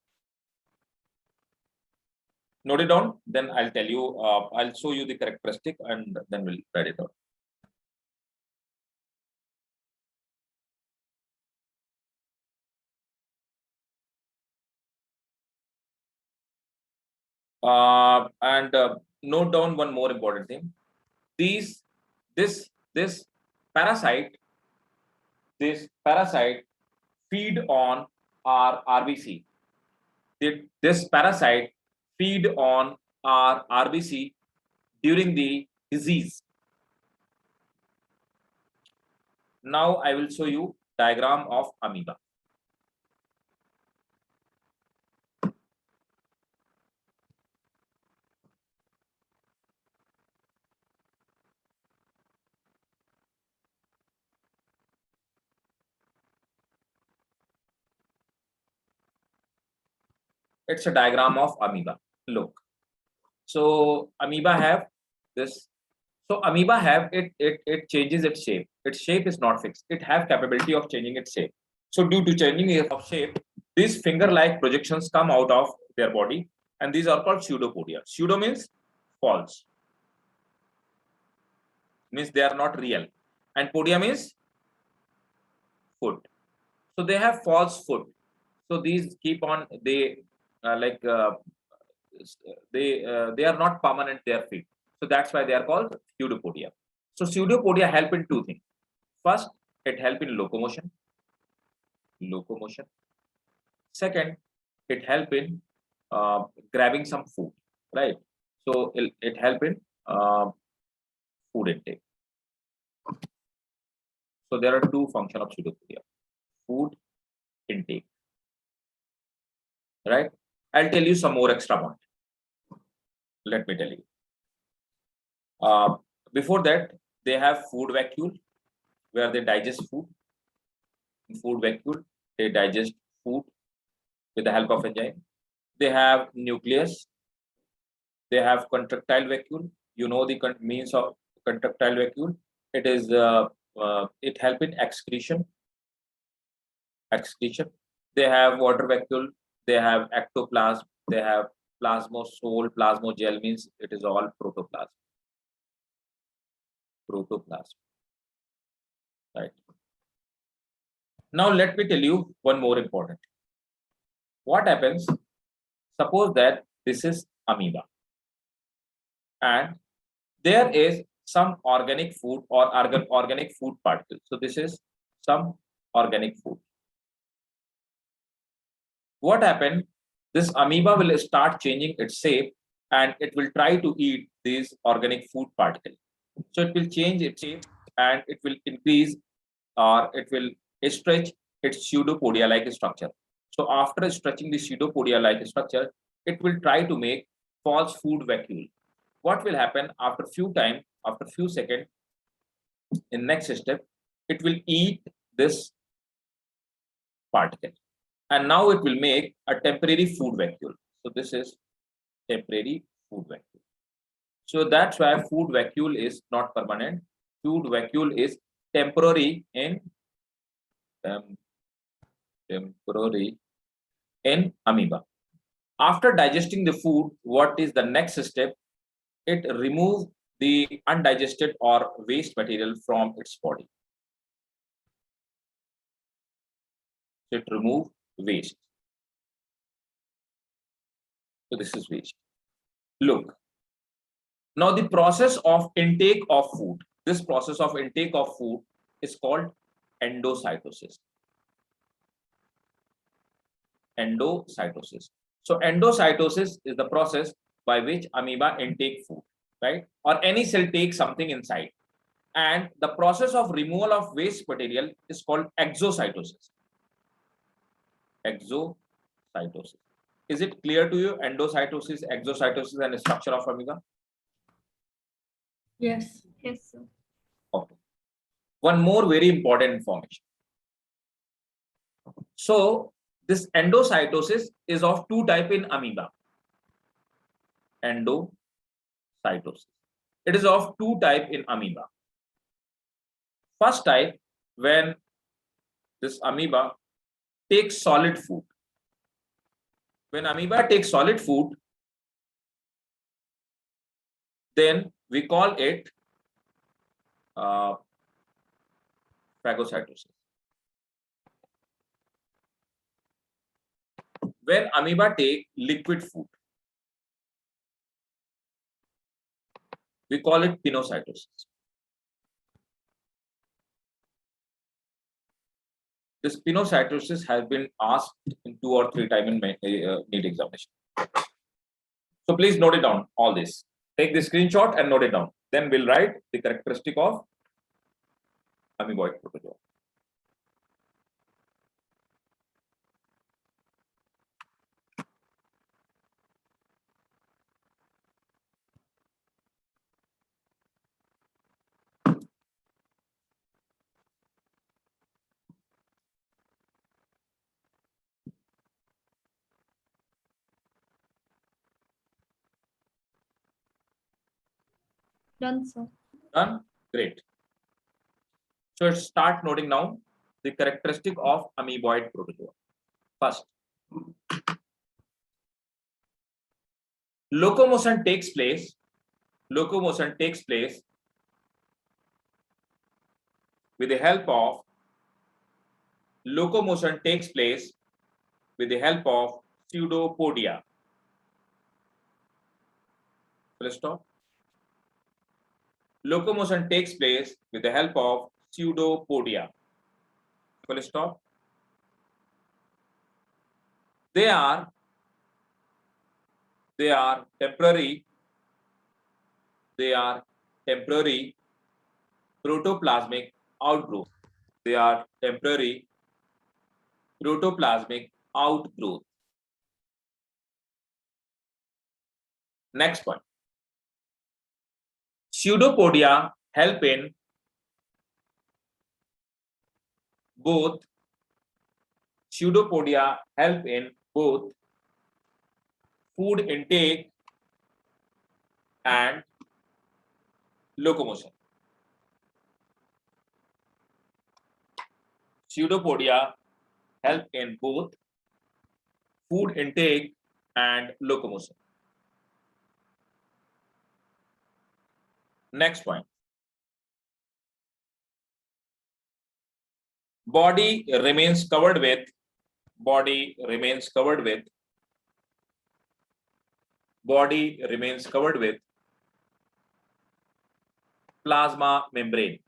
Note it down. Then I'll tell you. I'll show you the characteristic, and then we'll write it down. And note down one more important thing. This parasite, this parasite feed on our RBC. This parasite feed on our RBC during the disease. Now I will show you diagram of amoeba. It's a diagram of amoeba. Look. So amoeba have this. So amoeba have it changes its shape. Its shape is not fixed. It have capability of changing its shape. So due to changing of shape, these finger-like projections come out of their body, and these are called pseudopodia. Pseudo means false. Means they are not real. And podia means foot. So they have false foot. So these keep on, they they are not permanent, their feet. So that's why they are called pseudopodia. So pseudopodia help in 2 things. First, it help in locomotion. Second, it help in grabbing some food, right? So it help in food intake. So there are 2 functions of pseudopodia: food intake, right? I'll tell you some more extra point. Let me tell you. Before that, they have food vacuole, where they digest food. In food vacuole, they digest food with the help of enzyme. They have nucleus. They have contractile vacuole. You know the means of contractile vacuole. It is it help in excretion. They have water vacuole, they have ectoplasm, they have plasmosome. Plasmogel means it is all protoplasm. Right. Now let me tell you one more important. What happens? Suppose that this is amoeba, and there is some organic food or organic food particle. So this is some organic food. What happened? This amoeba will start changing its shape and it will try to eat these organic food particles. So it will change its shape and it will increase or it will stretch its pseudopodia-like structure. So after stretching the pseudopodia-like structure, it will try to make false food vacuole. What will happen after few seconds, in next step, it will eat this particle. And now it will make a temporary food vacuole. So this is temporary food vacuole. So that's why food vacuole is not permanent. Food vacuole is temporary in amoeba. After digesting the food, what is the next step? It removes the undigested or waste material from its body. So it removes waste. So this is waste. Look. Now the process of intake of food. This process of intake of food is called endocytosis. Endocytosis. So endocytosis is the process by which amoeba intake food, right? Or any cell takes something inside. And the process of removal of waste material is called exocytosis. Exocytosis. Is it clear to you? Endocytosis, exocytosis, and the structure of amoeba? Yes. Yes, sir. Okay. One more very important information. So this endocytosis is of two types in amoeba. Endocytosis. It is of two types in amoeba. First type, when this amoeba takes solid food. When amoeba takes solid food, then we call it phagocytosis. When amoeba take liquid food, we call it pinocytosis. This pinocytosis has been asked in 2 or 3 times in NEET examination. So please note it down, all this. Take the screenshot and note it down. Then we'll write the characteristic of amoeboid protozoa. Done, sir. Done? Great. So start noting now the characteristic of amoeboid protozoa. First, locomotion takes place with the help of pseudopodia. Full stop. Locomotion takes place with the help of pseudopodia. Full stop. They are temporary protoplasmic outgrowth. They are temporary protoplasmic outgrowth. Next one. Pseudopodia help in both food intake and locomotion. Pseudopodia help in both food intake and locomotion. Next point. Body remains covered with plasma membrane.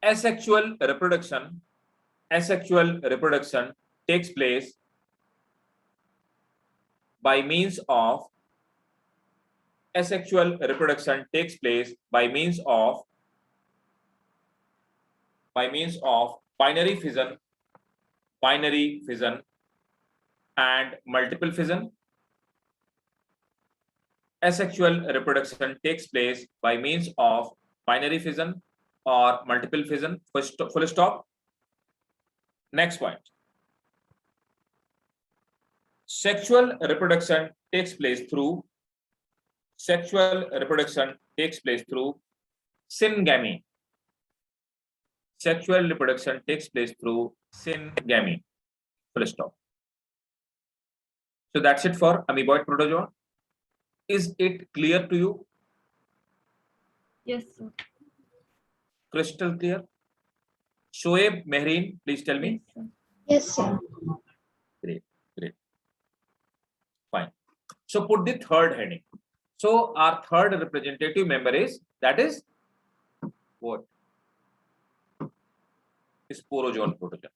Asexual reproduction takes place by means of binary fission and multiple fission. Asexual reproduction takes place by means of binary fission or multiple fission. Full stop. Next point. Sexual reproduction takes place through syngamy. Sexual reproduction takes place through syngamy. Full stop. So that's it for amoeboid protozoa. Is it clear to you? Yes, sir. Crystal clear? Shoaib Mehreen, please tell me. Yes, sir. Great. Fine. So put the third heading. So our third representative member is, that is what? Sporozoan protozoa.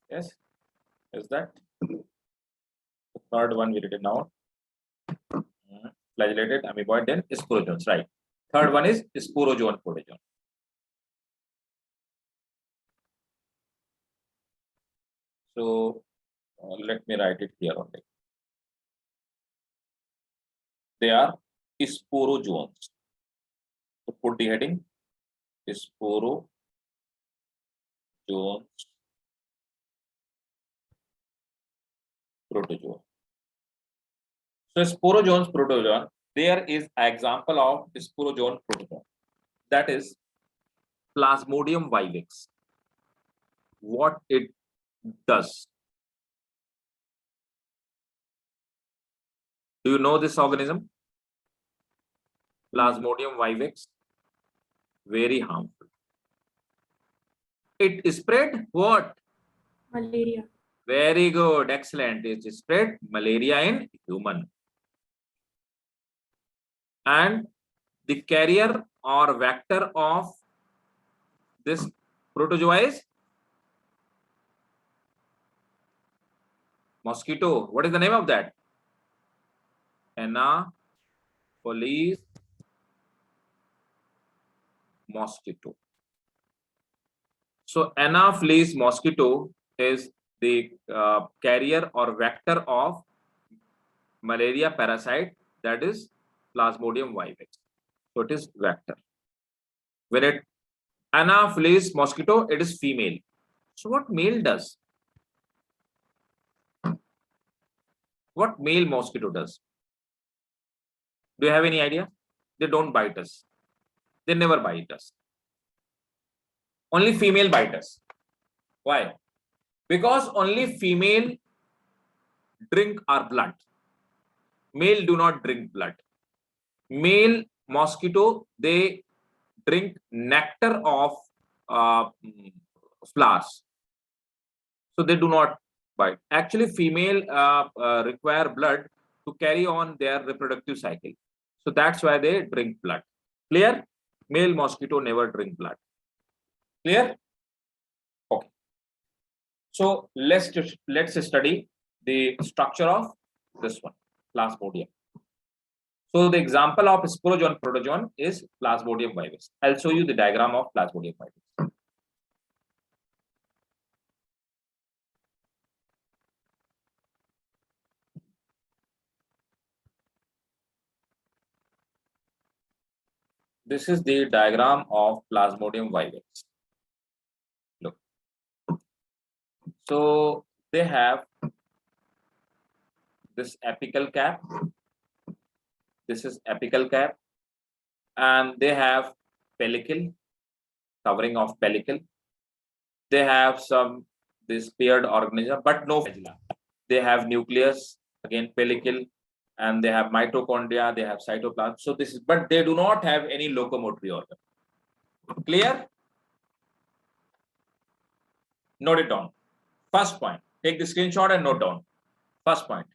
Yes. Is that? The third one we written now. Flagellated, amoeboid, then sporozoans. Right. Third one is sporozoan protozoan. So let me write it here only. They are sporozoans. So put the heading sporozoans protozoa. So sporozoans protozoa, there is an example of sporozoan protozoa, that is Plasmodium vivax. What it does? Do you know this organism? Plasmodium vivax, very harmful. It spread what? Malaria. Very good, excellent. It spread malaria in human. And the carrier or vector of this protozoa is mosquito. What is the name of that? Anopheles mosquito. So Anopheles mosquito is the carrier or vector of malaria parasite, that is Plasmodium vivax. So it is vector. When it Anopheles mosquito, it is female. So what male does? What male mosquito does? Do you have any idea? They don't bite us. They never bite us. Only female bite us. Why? Because only female drink our blood. Male do not drink blood. Male mosquito, they drink nectar of flowers. So they do not bite. Actually, female require blood to carry on their reproductive cycle. So that's why they drink blood. Clear? Male mosquito never drink blood. Clear? Okay. So let's study the structure of this one, Plasmodium. So the example of sporozoan protozoan is Plasmodium vivax. I'll show you the diagram of Plasmodium vivax. This is the diagram of Plasmodium vivax. Look. So they have this apical cap, This is apical cap, and they have pellicle, covering of pellicle. They have some this paired organism, but no flagella. They have nucleus, again pellicle, and they have mitochondria, they have cytoplasm. So this is, but they do not have any locomotory organ. Clear? Note it down. First point, take the screenshot and note down. First point.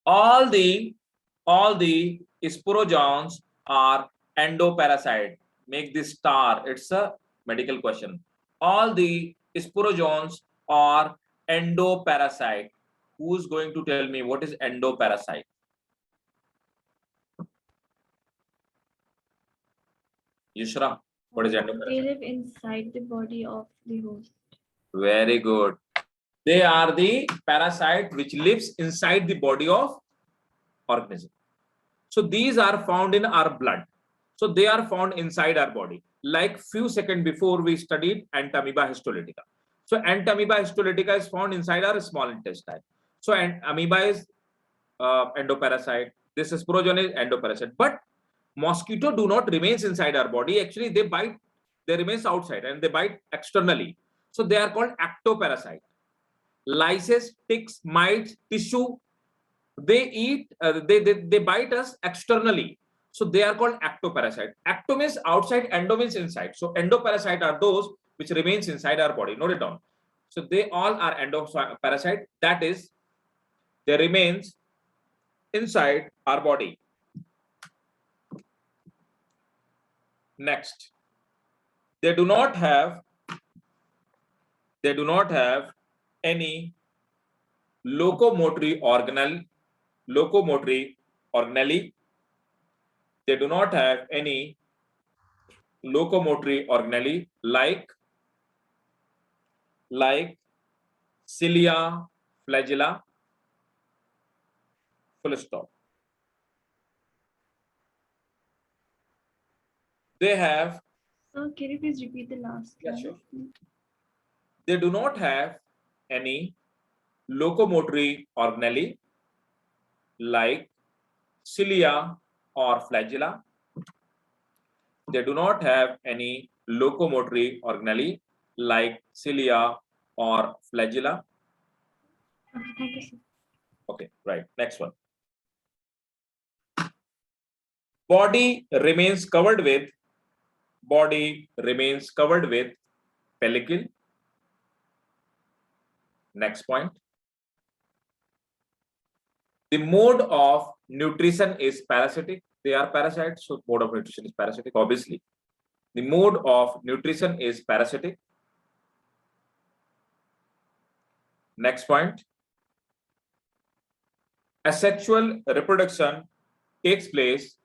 All the sporozoans are endoparasite. Make this star. It's a medical question. All the sporozoans are endoparasite. Who's going to tell me what is endoparasite? Yushra, what is They endoparasite? live inside the body of the host. Very good. They are the parasite which lives inside the body of organism. So these are found in our blood. So they are found inside our body. Like few seconds before we studied Entamoeba histolytica. So Entamoeba histolytica is found inside our small intestine. So amoeba is endoparasite. This sporozoan is endoparasite. But mosquito do not remain inside our body. Actually, they bite. They remain outside and they bite externally. So they are called ectoparasite. Lices, ticks, mites, tissue, they eat, they bite us externally. So they are called ectoparasite. Ecto means outside, endo means inside. So endoparasite are those which remains inside our body. Note it down. So they all are endoparasite. That is, they remains inside our body. Next, they do not have any locomotory organelle. They do not have any locomotory organelle like cilia, flagella. Full stop. They have. So can you please repeat the last Yeah, line? sure. They do not have any locomotory organelle like cilia or flagella. They do not have any locomotory organelle like cilia or flagella. Okay, thank you, sir. Okay, right. Next one. Body remains covered with pellicle. Next point. The mode of nutrition is parasitic. They are parasites, so mode of nutrition is parasitic, obviously. The mode of nutrition is parasitic. Next point. Asexual reproduction takes place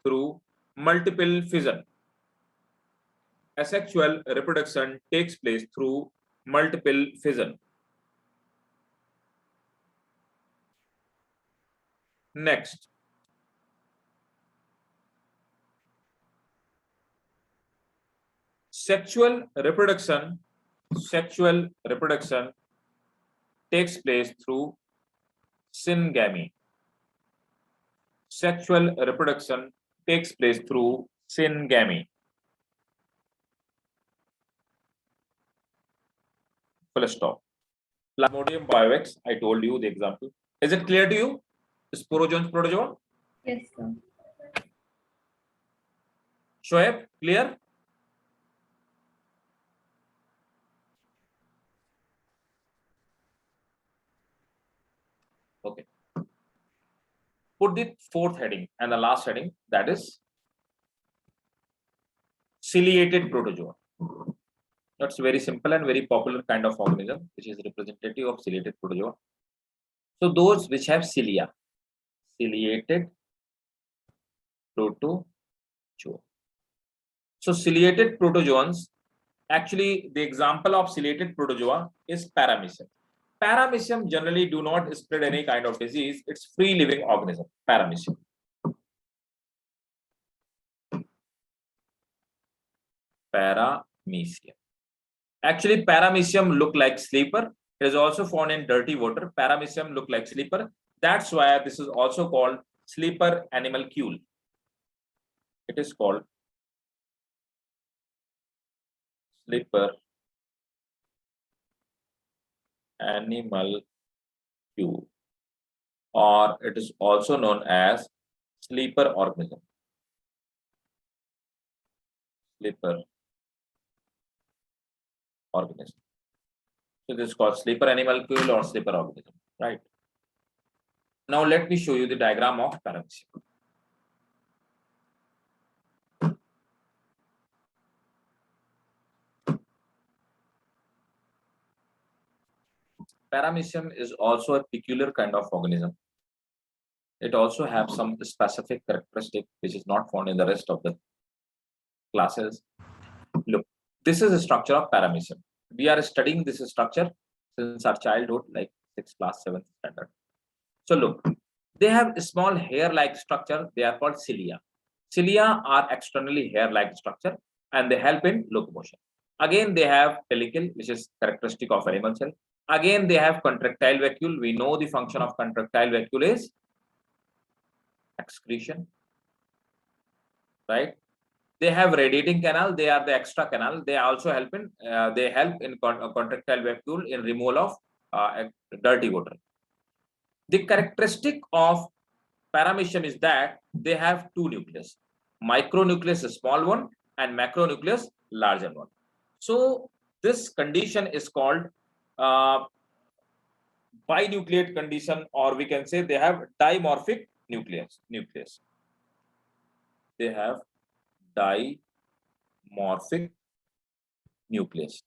through multiple fission. Asexual reproduction takes place through multiple fission. Next. Sexual reproduction takes place through syngamy. Sexual reproduction takes place through syngamy. Full stop. Plasmodium vivax, I told you the example. Is it clear to you? Sporozoans, protozoa? Yes, sir. Shoaib, clear? Okay. Put the fourth heading and the last heading, that is ciliated protozoa. That's very simple and very popular kind of organism which is representative of ciliated protozoa. So those which have cilia, ciliated protozoa. So ciliated protozoans, actually the example of ciliated protozoa is Paramecium. Paramecium generally do not spread any kind of disease. It's free living organism, Paramecium. Paramecium. Actually, Paramecium look like sleeper. It is also found in dirty water. Paramecium look like sleeper. That's why this is also called sleeper animalcule. It is called sleeper animalcule, or it is also known as sleeper organism. Sleeper organism. So this is called sleeper animalcule or sleeper organism, right? Now let me show you the diagram of paramecium. Paramecium is also a peculiar kind of organism. It also has some specific characteristic which is not found in the rest of the classes. Look, this is a structure of paramecium. We are studying this structure since our childhood, like 6th class, 7th standard. So look, they have a small hair-like structure. They are called cilia. Cilia are externally hair-like structure and they help in locomotion. Again, they have pellicle, which is characteristic of animal cell. Again, they have contractile vacuole. We know the function of contractile vacuole is excretion, right? They have radiating canal. They are the extra canal. They also help in contractile vacuole in removal of dirty water. The characteristic of paramecium is that they have two nucleus, micronucleus, a small one, and macronucleus, larger one. So this condition is called binucleate condition, or we can say they have dimorphic nucleus. They have dimorphic nucleus.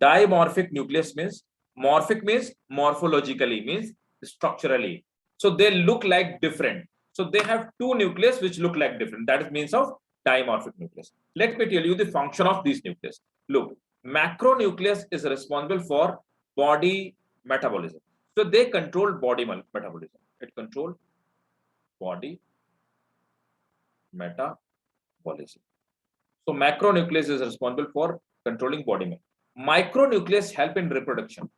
Dimorphic nucleus means, morphic means morphologically, means structurally. So they look like different. So they have two nucleus which look like different. That is means of dimorphic nucleus. Let me tell you the function of these nucleus. Look, macronucleus is responsible for body metabolism. So they control body metabolism. It controls body metabolism. So macronucleus is responsible for controlling body metabolism. Micronucleus help in reproduction.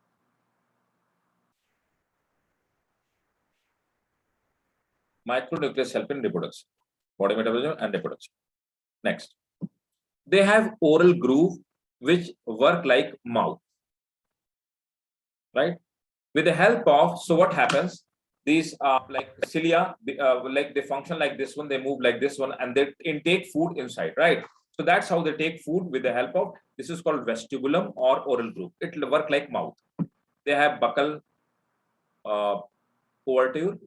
Micronucleus help in reproduction, body metabolism and reproduction. Next, they have oral groove which work like mouth, right? With the help of, so what happens? These are like cilia, like they function like this one, they move like this one, and they intake food inside, right? So that's how they take food with the help of, this is called vestibulum or oral groove. It will work like mouth. They have buccal overture.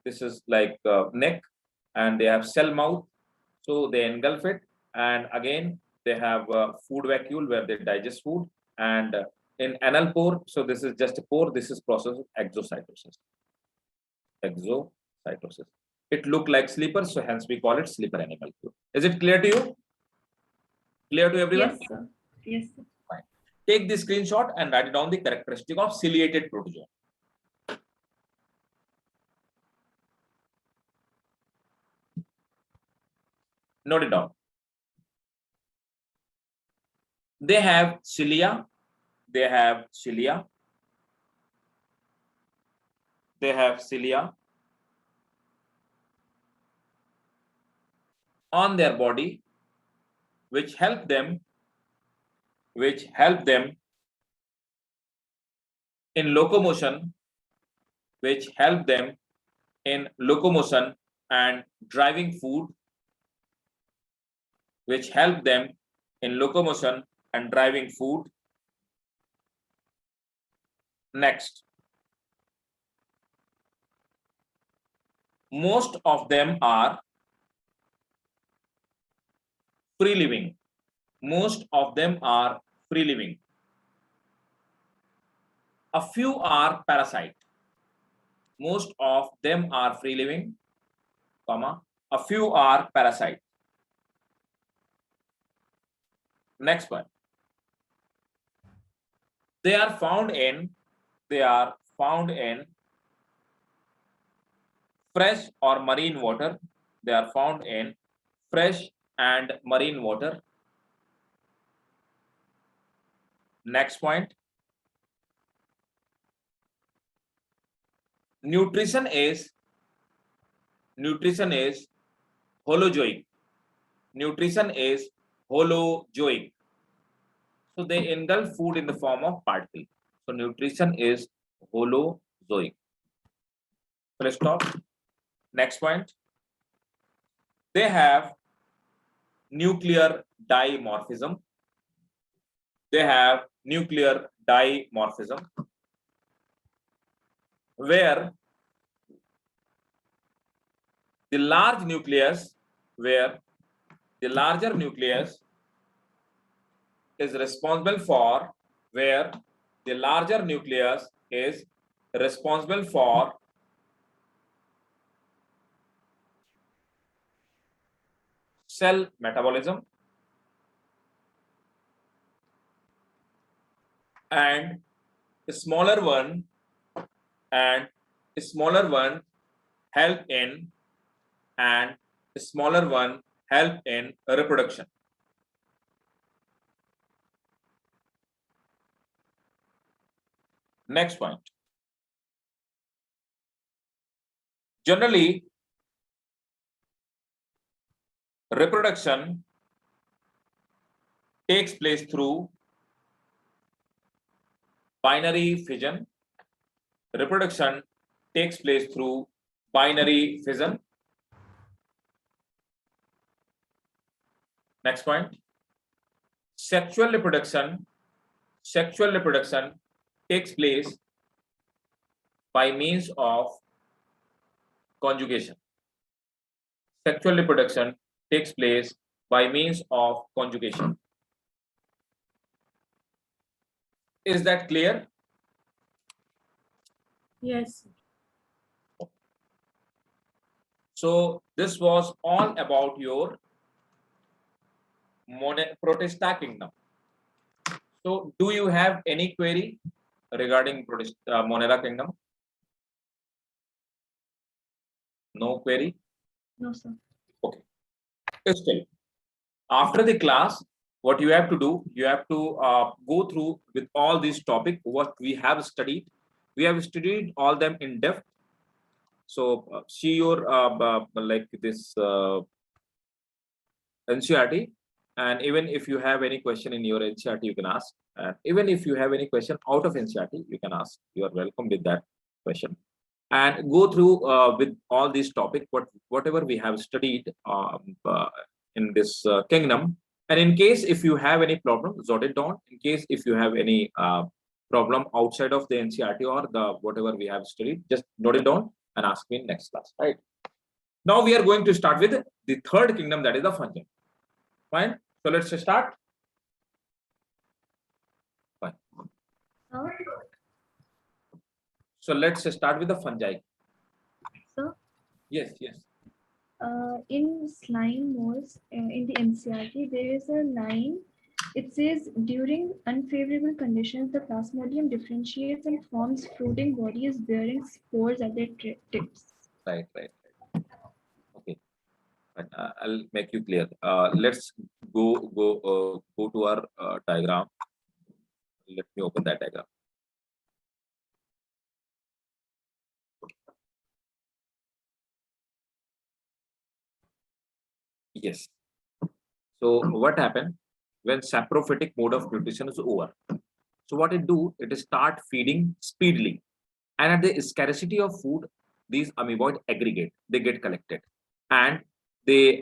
This is like neck, and they have cell mouth. So they engulf it, and again they have food vacuole where they digest food, and in anal pore. So this is just a pore. This is process of exocytosis. Exocytosis. It look like sleeper, so hence we call it sleeper animalcule. Is it clear to you? Clear to everyone? Yes, sir. Yes, sir. Fine. Take the screenshot and write down the characteristic of ciliated protozoa. Note it down. They have cilia. They have cilia. They have cilia on their body, which help them in locomotion, and driving food, which help them in locomotion and driving food. Next, most of them are free living. Most of them are free living. A few are parasite. Most of them are free living, comma, a few are parasite. Next one. They are found in fresh or marine water. They are found in fresh and marine water. Next point. Nutrition is nutrition is holozoic. Nutrition is holozoic. So they engulf food in the form of particle. So nutrition is holozoic. So let's stop. Next point. They have nuclear dimorphism. They have nuclear dimorphism, where the large nucleus, where the larger nucleus is responsible for, where the larger nucleus is responsible for cell metabolism, and a smaller one help in reproduction. Next point. Generally, reproduction takes place through binary fission. Reproduction takes place through binary fission. Next point. Sexual reproduction takes place by means of conjugation. Sexual reproduction takes place by means of conjugation. Is that clear? Yes. So this was all about your Protista kingdom. So do you have any query regarding Monera kingdom? No query? No, sir. Okay. Still, after the class, what you have to do, you have to go through with all these topics, what we have studied. We have studied all them in depth. So see your like this NCERT, and even if you have any question in your NCERT, you can ask. And even if you have any question out of NCERT, you can ask. You are welcome with that question. And go through with all these topics, whatever we have studied in this kingdom. And in case if you have any problem, jot it down. In case if you have any problem outside of the NCERT or the whatever we have studied, just note it down and ask me in next class. Right. Now we are going to start with the third kingdom, that is the fungi. Fine. So let's start. Fine. So let's start with the fungi. Sir, Yes, yes. in slime molds in the NCERT, there is a line. It says during unfavorable conditions, the Plasmodium differentiates and forms fruiting bodies bearing spores at their tips. Right. Okay. I'll make you clear. Let's go to our diagram. Let me open that diagram. Yes. So what happened when saprophytic mode of nutrition is over? So what it do? It start feeding speedily, and at the scarcity of food, these amoeboid aggregate. They get collected, and they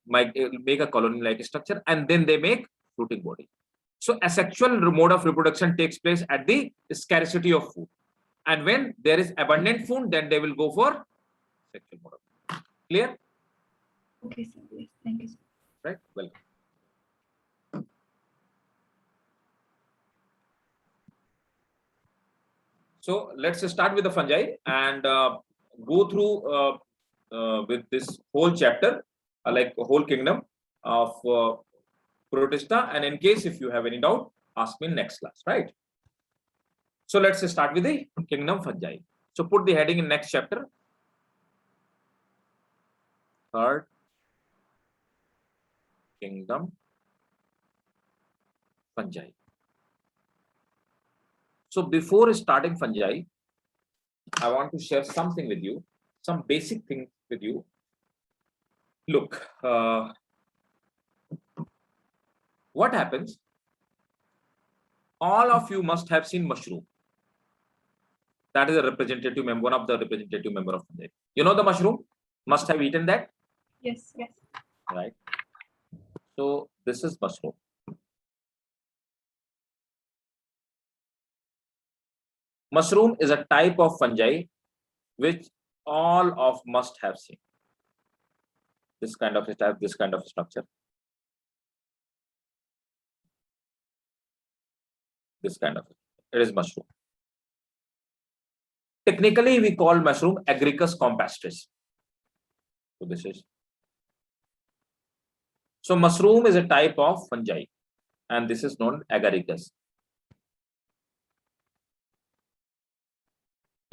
might make a colony-like structure, and then they make fruiting body. So asexual mode of reproduction takes place at the scarcity of food, and when there is abundant food, then they will go for sexual mode. Clear? Okay, sir. Yes, thank you, sir. Right? Welcome. So let's start with the fungi and go through with this whole chapter, like a whole kingdom of Protista. And in case if you have any doubt, ask me in next class, right? So let's start with the kingdom fungi. So put the heading in next chapter. Third kingdom fungi. So before starting fungi, I want to share something with you, some basic things with you. Look, what happens? All of you must have seen mushroom. That is a representative member, one of the representative member of fungi. You know the mushroom? Must have eaten that, Yes, yes. right? So this is mushroom. Mushroom is a type of fungi which all of must have seen. This kind of a type, this kind of structure. This kind of, it is mushroom. Technically, we call mushroom Agaricus compactus. So this is. So mushroom is a type of fungi, and this is known Agaricus.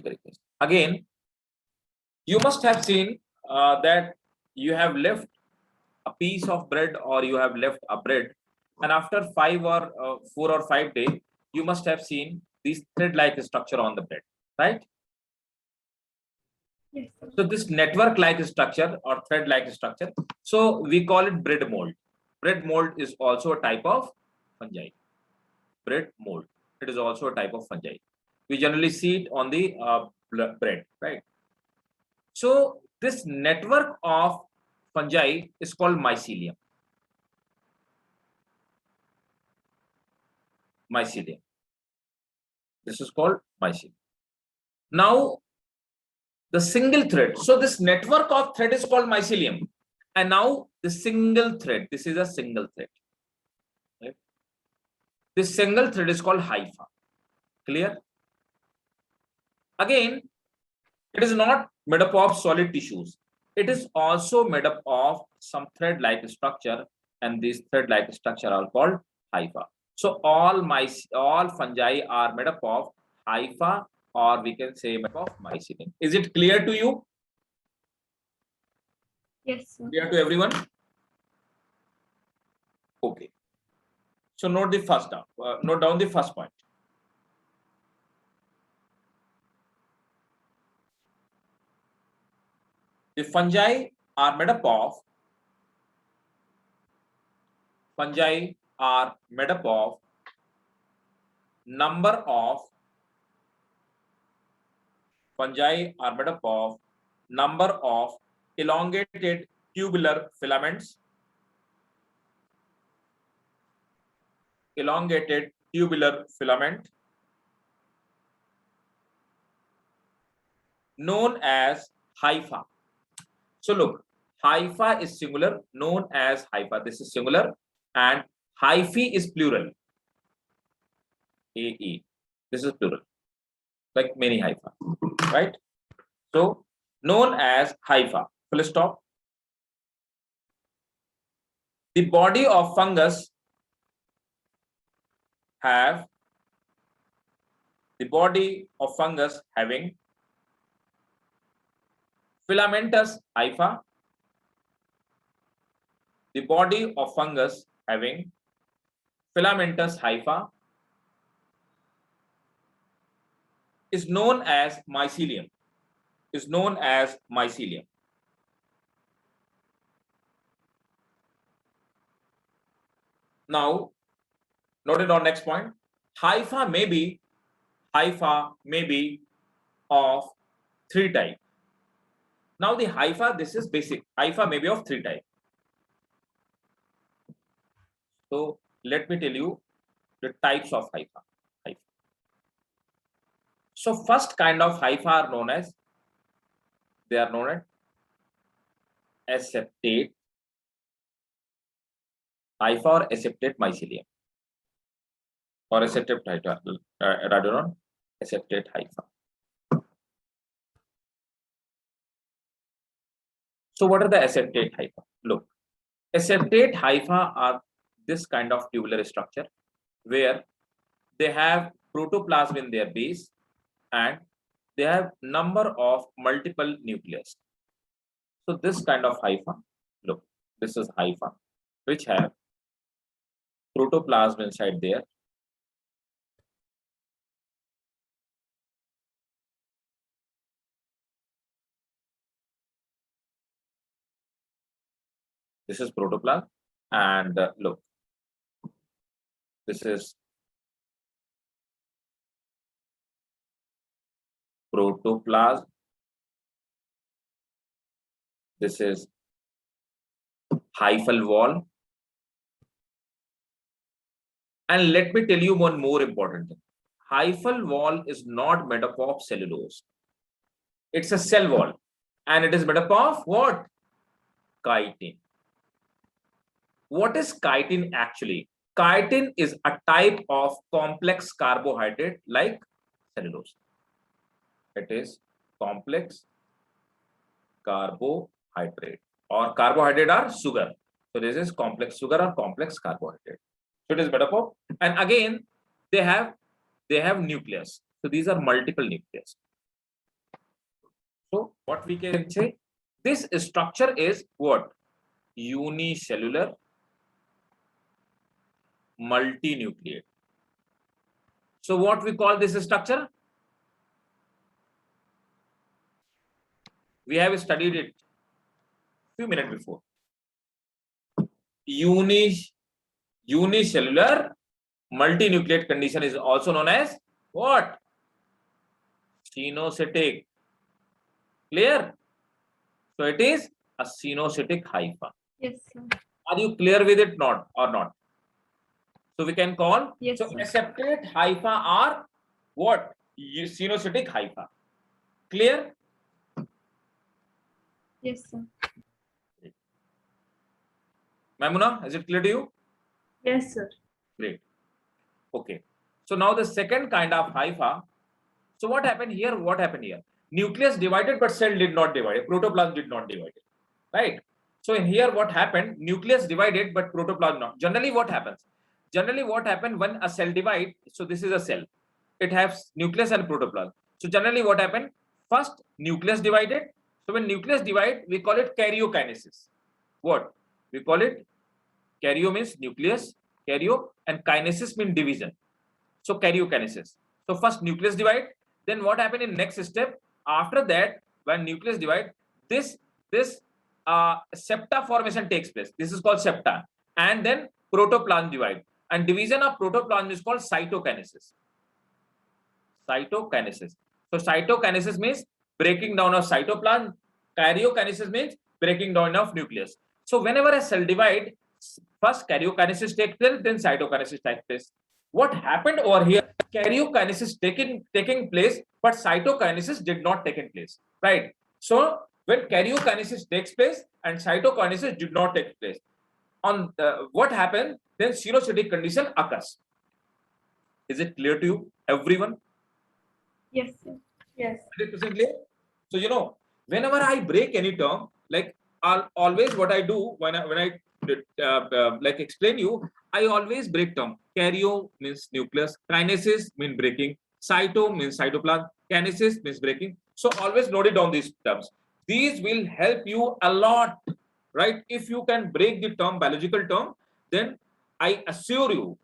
Agaricus. Again, you must have seen that you have left a piece of bread or you have left a bread, and after 5 or 4 or 5 days, you must have seen this thread-like structure on the bread, right? Yes, sir. So this network-like structure or thread-like structure, so we call it bread mold. Bread mold is also a type of fungi. Bread mold, it is also a type of fungi. We generally see it on the bread, right? So this network of fungi is called mycelium. Mycelium. This is called mycelium. Now, the single thread. So this network of thread is called mycelium. And now the single thread. This is a single thread. Right? This single thread is called hypha. Clear? Again, it is not made up of solid tissues. It is also made up of some thread-like structure, and these thread-like structure are called hypha. So all fungi are made up of hypha, or we can say made up of mycelium. Is it clear to you? Yes, sir. Clear to everyone? Okay. So note down the first point. The fungi are made up of number of elongated tubular filaments, known as hypha. So look, hypha is singular, known as hypha. This is singular, and hyphae is plural. AE. This is plural, like many hypha, right? So known as hypha. Full stop. The body of fungus having filamentous hypha. The body of fungus having filamentous hypha is known as mycelium. Now, note it on next point. Hypha may be of 3 types. Now the hypha, this is basic. Hypha may be of 3 types. So let me tell you the types of hypha. So first kind of hypha are known as aseptate hypha or aseptate mycelium, or aseptate hypha, aseptate hypha. So what are the aseptate hypha? Look, aseptate hypha are this kind of tubular structure where they have protoplasm in their base and they have number of multiple nucleus. So this kind of hypha, look, this is hypha which have protoplasm inside there. This is protoplasm, and look, this is protoplasm. This is hyphal wall. And let me tell you one more important thing. Hyphal wall is not made up of cellulose. It's a cell wall, and it is made up of what? Chitin. What is chitin actually? Chitin is a type of complex carbohydrate like cellulose. It is complex carbohydrate, or carbohydrate are sugar. So this is complex sugar or complex carbohydrate. So it is made up of, and again they have nucleus. So these are multiple nucleus. So what we can say, this structure is what? Unicellular multinucleate. So what we call this structure? We have studied it few minutes before. Unicellular multinucleate condition is also known as what? Stenocytic. Clear? So it is a stenocytic hypha. Yes, sir. Are you clear with it, not or not? So we can call, Yes, so sir. separate hypha are what? Stenocytic hypha. Clear? Yes, sir. Mamuna, is it clear to you? Yes, sir. Great. Okay. So now the second kind of hypha. So what happened here? What happened here? Nucleus divided, but cell did not divide. Protoplasm did not divide. Right? So in here, what happened? Nucleus divided, but protoplasm not. Generally, what happens? Generally, what happened when a cell divide? So this is a cell. It has nucleus and protoplasm. So generally, what happened? First, nucleus divided. So when nucleus divide, we call it karyokinesis. What? We call it karyo means nucleus, karyo, and kinesis means division. So karyokinesis. So first nucleus divide. Then what happened in next step? After that, when nucleus divide, this septa formation takes place. This is called septa, and then protoplasm divide. And division of protoplasm is called cytokinesis. Cytokinesis. So cytokinesis means breaking down of cytoplasm. Karyokinesis means breaking down of nucleus. So whenever a cell divide, first karyokinesis takes place, then cytokinesis takes place. What happened over here? Karyokinesis taking place, but cytokinesis did not take place. Right. So when karyokinesis takes place and cytokinesis did not take place, on what happened? Then stenocytic condition occurs. Is it clear to you, everyone? Yes, sir. Yes. 100% clear. So whenever I break any term, like I'll always what I do when I like explain you, I always break term. Karyo means nucleus, kinesis means breaking, cyto means cytoplasm, kinesis means breaking. So always note it down these terms. These will help you a lot, right? If you can break the term, biological term, then I assure you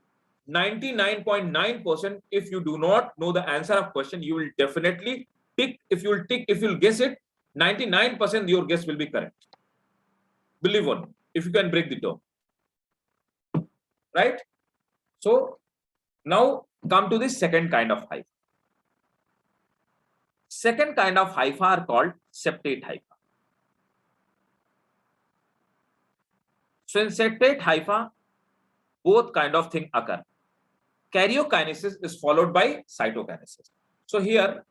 99.9%, if you do not know the answer of question, you will definitely tick. If you'll guess it, 99% your guess will be correct. Believe one, if you can break the term. Right? So now come to the second kind of hypha. Second kind of hypha are called septate hypha. So in septate hypha, both kind of thing occur. Karyokinesis is followed by cytokinesis. So here,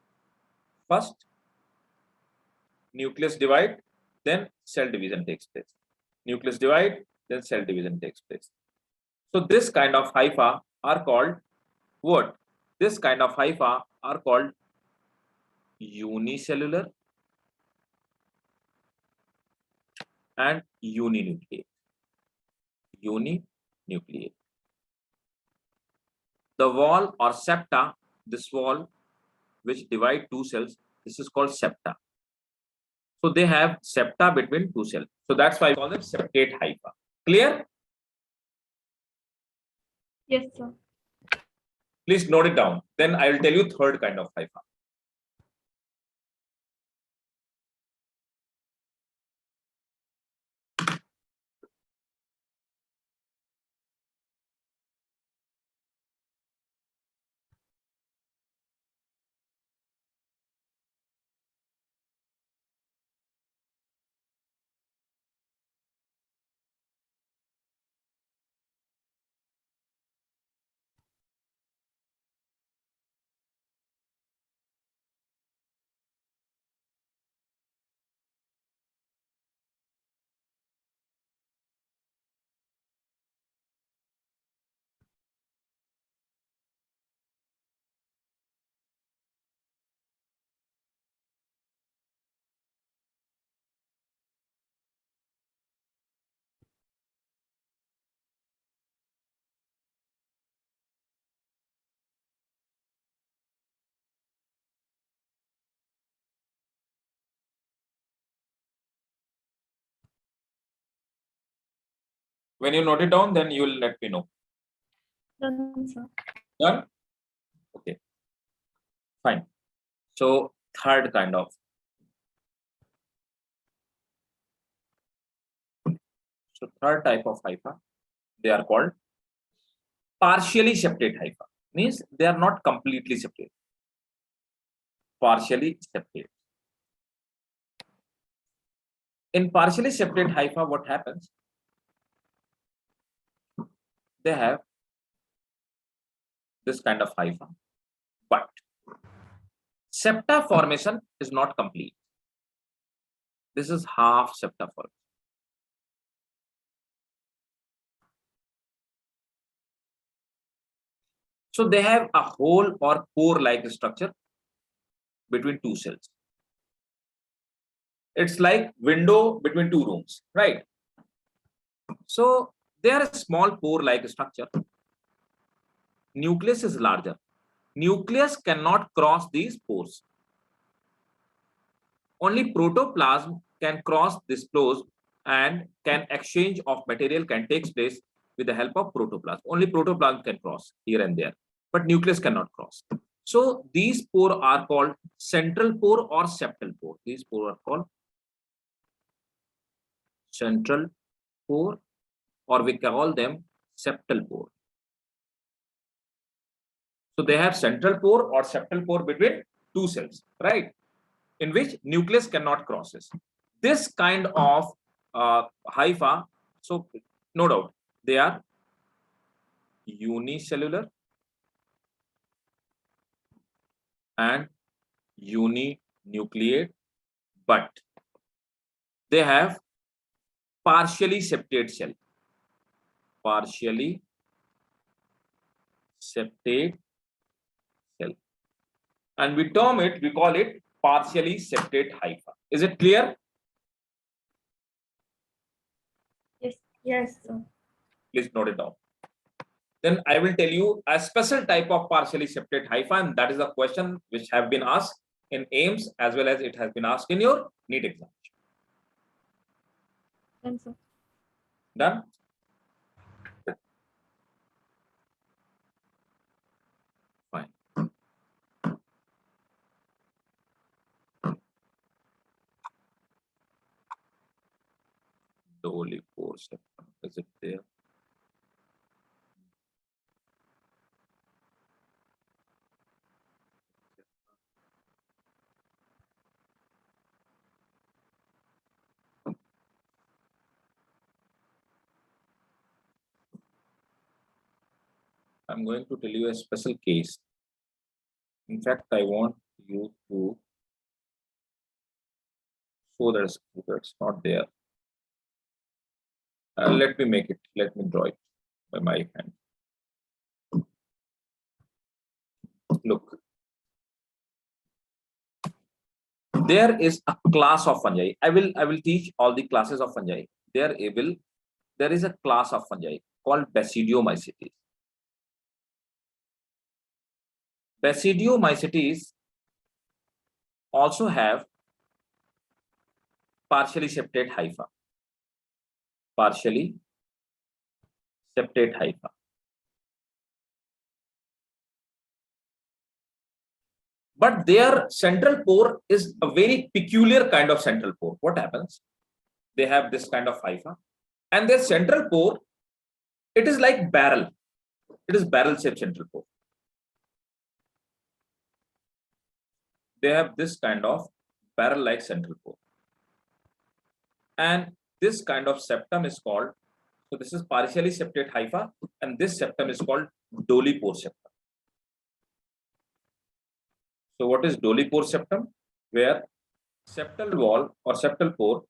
first nucleus divide, then cell division takes place. Nucleus divide, then cell division takes place. So this kind of hypha are called what? This kind of hypha are called unicellular and uninucleate. Uninucleate. The wall or septa, this wall which divide two cells, this is called septa. So they have septa between two cells. So that's why I call them septate hypha. Clear? Yes, sir. Please note it down. Then I will tell you third kind of hypha. When you note it down, then you will let me know. Done, sir. Done? Okay. Fine. So third kind of. So third type of hypha, they are called partially septate hypha. Means they are not completely septate. Partially septate. In partially septate hypha, what happens? They have this kind of hypha, but septa formation is not complete. This is half septa formation. So they have a hole or pore-like structure between two cells. It's like window between two rooms, right? So they are a small pore-like structure. Nucleus is larger. Nucleus cannot cross these pores. Only protoplasm can cross these pores, and can exchange of material can take place with the help of protoplasm. Only protoplasm can cross here and there, but nucleus cannot cross. So these pores are called central pore or septal pore. These pores are called central pore, or we call them septal pore. So they have central pore or septal pore between two cells, right? In which nucleus cannot crosses. This kind of hypha, so no doubt, they are unicellular and uninucleate, but they have partially septate cell. Partially septate cell. And we term it, we call it partially septate hypha. Is it clear? Yes, sir. Please note it down. Then I will tell you a special type of partially septate hypha, and that is a question which have been asked in AIMS as well as it has been asked in your NEET exam. Done, sir. Done? Fine. Dolly pore septum, is it there? I'm going to tell you a special case. In fact, I want you to show that it's not there. Let me make it. Let me draw it by my hand. Look. There is a class of fungi. I will teach all the classes of fungi. There is a class of fungi called Basidiomycetes. Basidiomycetes also have partially septate hypha. Partially septate hypha. But their central pore is a very peculiar kind of central pore. What happens? They have this kind of hypha, and their central pore, it is like barrel. It is barrel-shaped central pore. They have this kind of barrel-like central pore, and this kind of septum is called. So this is partially septate hypha, and this septum is called Dolly pore septum. So what is Dolly pore septum? Where septal wall or septal pore,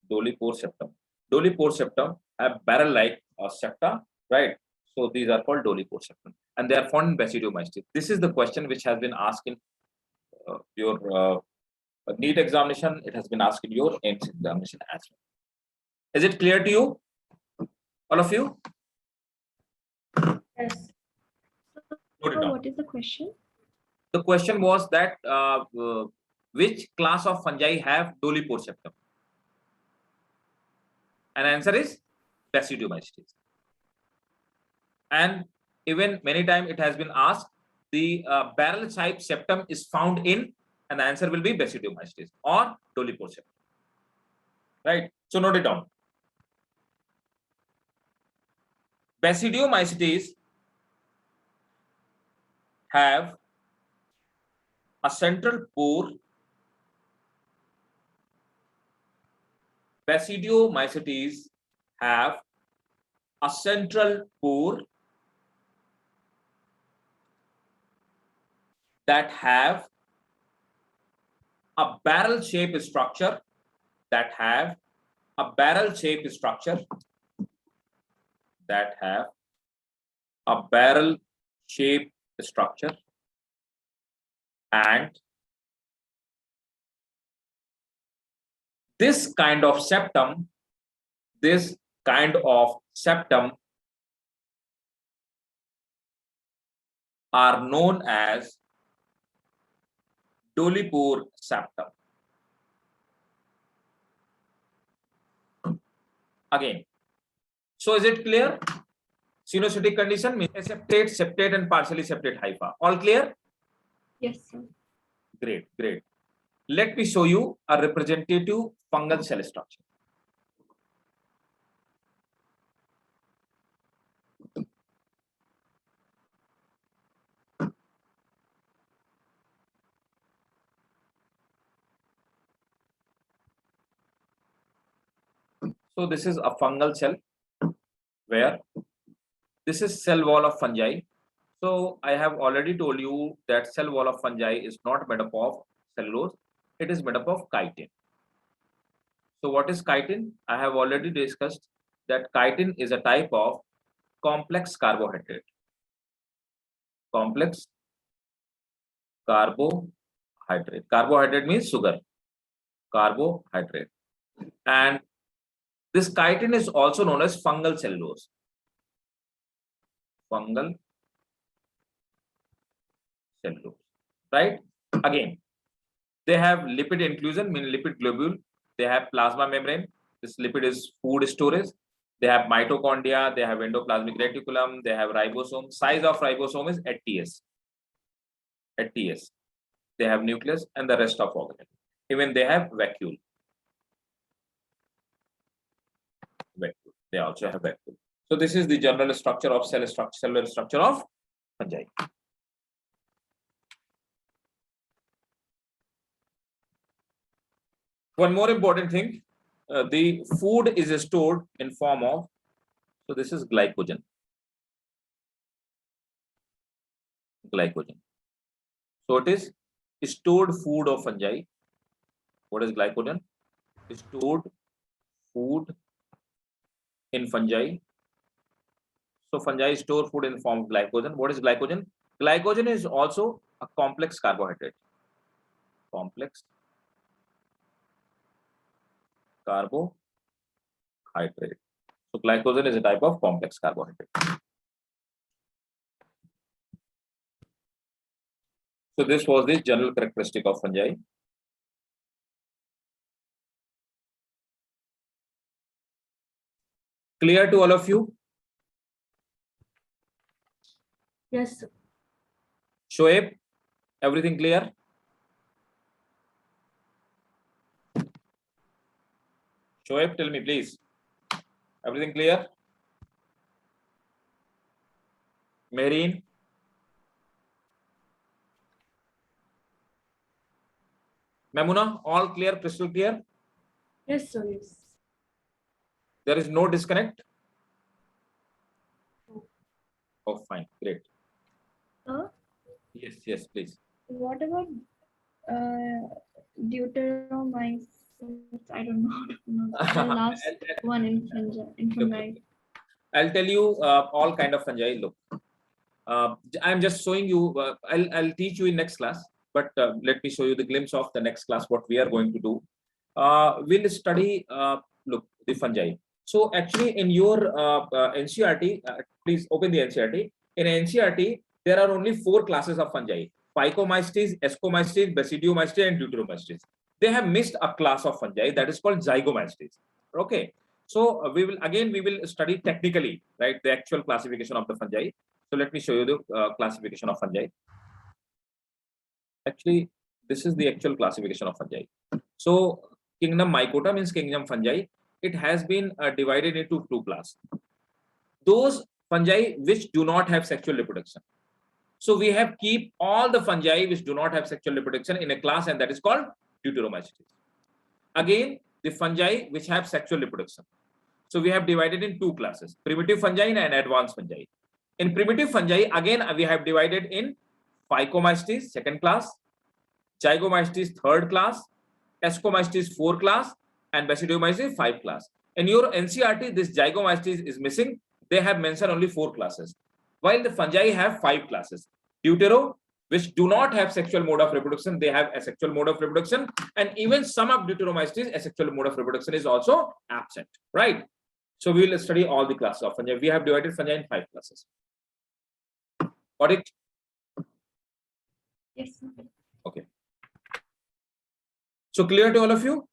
Dolly pore septum. Dolly pore septum have barrel-like septa, right? So these are called Dolly pore septum, and they are found in Basidiomycetes. This is the question which has been asked in your NEET examination. It has been asked in your AIMS examination as well. Is it clear to you, all of you? Yes. Note it So down. what is the question? The question was that which class of fungi have Dolly pore septum? And answer is Basidiomycetes. And even many times it has been asked, the barrel type septum is found in, and the answer will be Basidiomycetes or Dolichopore septum. Right? So note it down. Basidiomycetes have a central pore. Basidiomycetes have a central pore that have a barrel shaped structure, that have a barrel shaped structure, that have a barrel shaped structure, and this kind of septum are known as Dolichopore septum. Again, so is it clear? Sinusotic condition means septate, septate, and partially septate hypha. All clear? Yes, sir. Great, great. Let me show you a representative fungal cell structure. So this is a fungal cell where this is cell wall of fungi. So I have already told you that cell wall of fungi is not made up of cellulose, it is made up of chitin. So what is chitin? I have already discussed that chitin is a type of complex carbohydrate. Complex carbohydrate. Carbohydrate means sugar. Carbohydrate. And this chitin is also known as fungal cellulose. Fungal cellulose. Right? Again, they have lipid inclusion, meaning lipid globule. They have plasma membrane. This lipid is food storage. They have mitochondria. They have endoplasmic reticulum. They have ribosome. Size of ribosome is 8Ts. 8Ts. They have nucleus and the rest of organelle. Even they have vacuole. They also have vacuole. So this is the general structure of cellular structure of fungi. One more important thing, the food is stored in form of, so this is glycogen. Glycogen. So it is stored food of fungi. What is glycogen? Stored food in fungi. So fungi store food in the form of glycogen. What is glycogen? Glycogen is also a complex carbohydrate. Complex carbohydrate. So glycogen is a type of complex carbohydrate. So this was the general characteristic of fungi. Clear to all of you? Yes, sir. Shoaib, everything clear? Shoaib, tell me please. Everything clear? Mehreen? Memuna, all clear, crystal clear? Yes, sir. Yes. There is no disconnect? Oh, fine, great. Yes, yes, please. What about Deuteromyces? I don't know how to pronounce the last one in fungi. I'll tell you all kind of fungi. Look, I'm just showing you. I'll teach you in next class, but let me show you the glimpse of the next class. What we are going to do? We'll study. Look, the fungi. So actually, in your NCERT, please open the NCERT. In NCERT, there are only 4 classes of fungi: Phycomycetes, Ascomycetes, Basidiomycetes, and Deuteromycetes. They have missed a class of fungi that is called Zygomycetes. Okay. So we will study technically, right, the actual classification of the fungi. So let me show you the classification of fungi. Actually, this is the actual classification of fungi. So kingdom Mycota means kingdom fungi. It has been divided into two classes. Those fungi which do not have sexual reproduction. So we have keep all the fungi which do not have sexual reproduction in a class, and that is called Deuteromycetes. Again, the fungi which have sexual reproduction. So we have divided in two classes, primitive fungi and advanced fungi. In primitive fungi, again, we have divided in Phycomycetes, second class, Zygomycetes, third class, Ascomycetes, fourth class, and Basidiomycetes, fifth class. In your NCERT, this Zygomycetes is missing. They have mentioned only 4 classes, while the fungi have 5 classes. Deutero, which do not have sexual mode of reproduction, they have asexual mode of reproduction, and even some of Deuteromycetes, asexual mode of reproduction is also absent, right? So we will study all the classes of fungi. We have divided fungi in 5 classes. Got it? Yes, sir. Okay. So clear to all of you?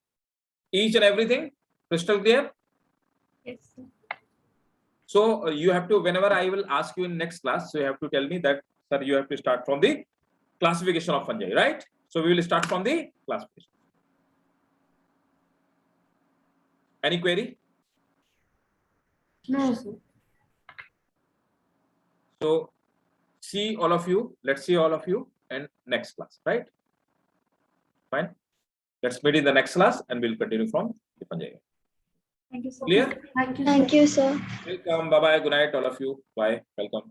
Each and everything? Crystal clear? Yes, sir. So you have to, whenever I will ask you in next class, so you have to tell me that, sir, you have to start from the classification of fungi, right? So we will start from the classification. Any query? No, sir. So see all of you, let's see all of you in next class, right? Fine. Let's meet in the next class and we'll continue from the fungi. Thank you, sir. Clear? Thank you, Thank you, sir. Welcome. Bye-bye. Good night, all of you. Bye. Welcome.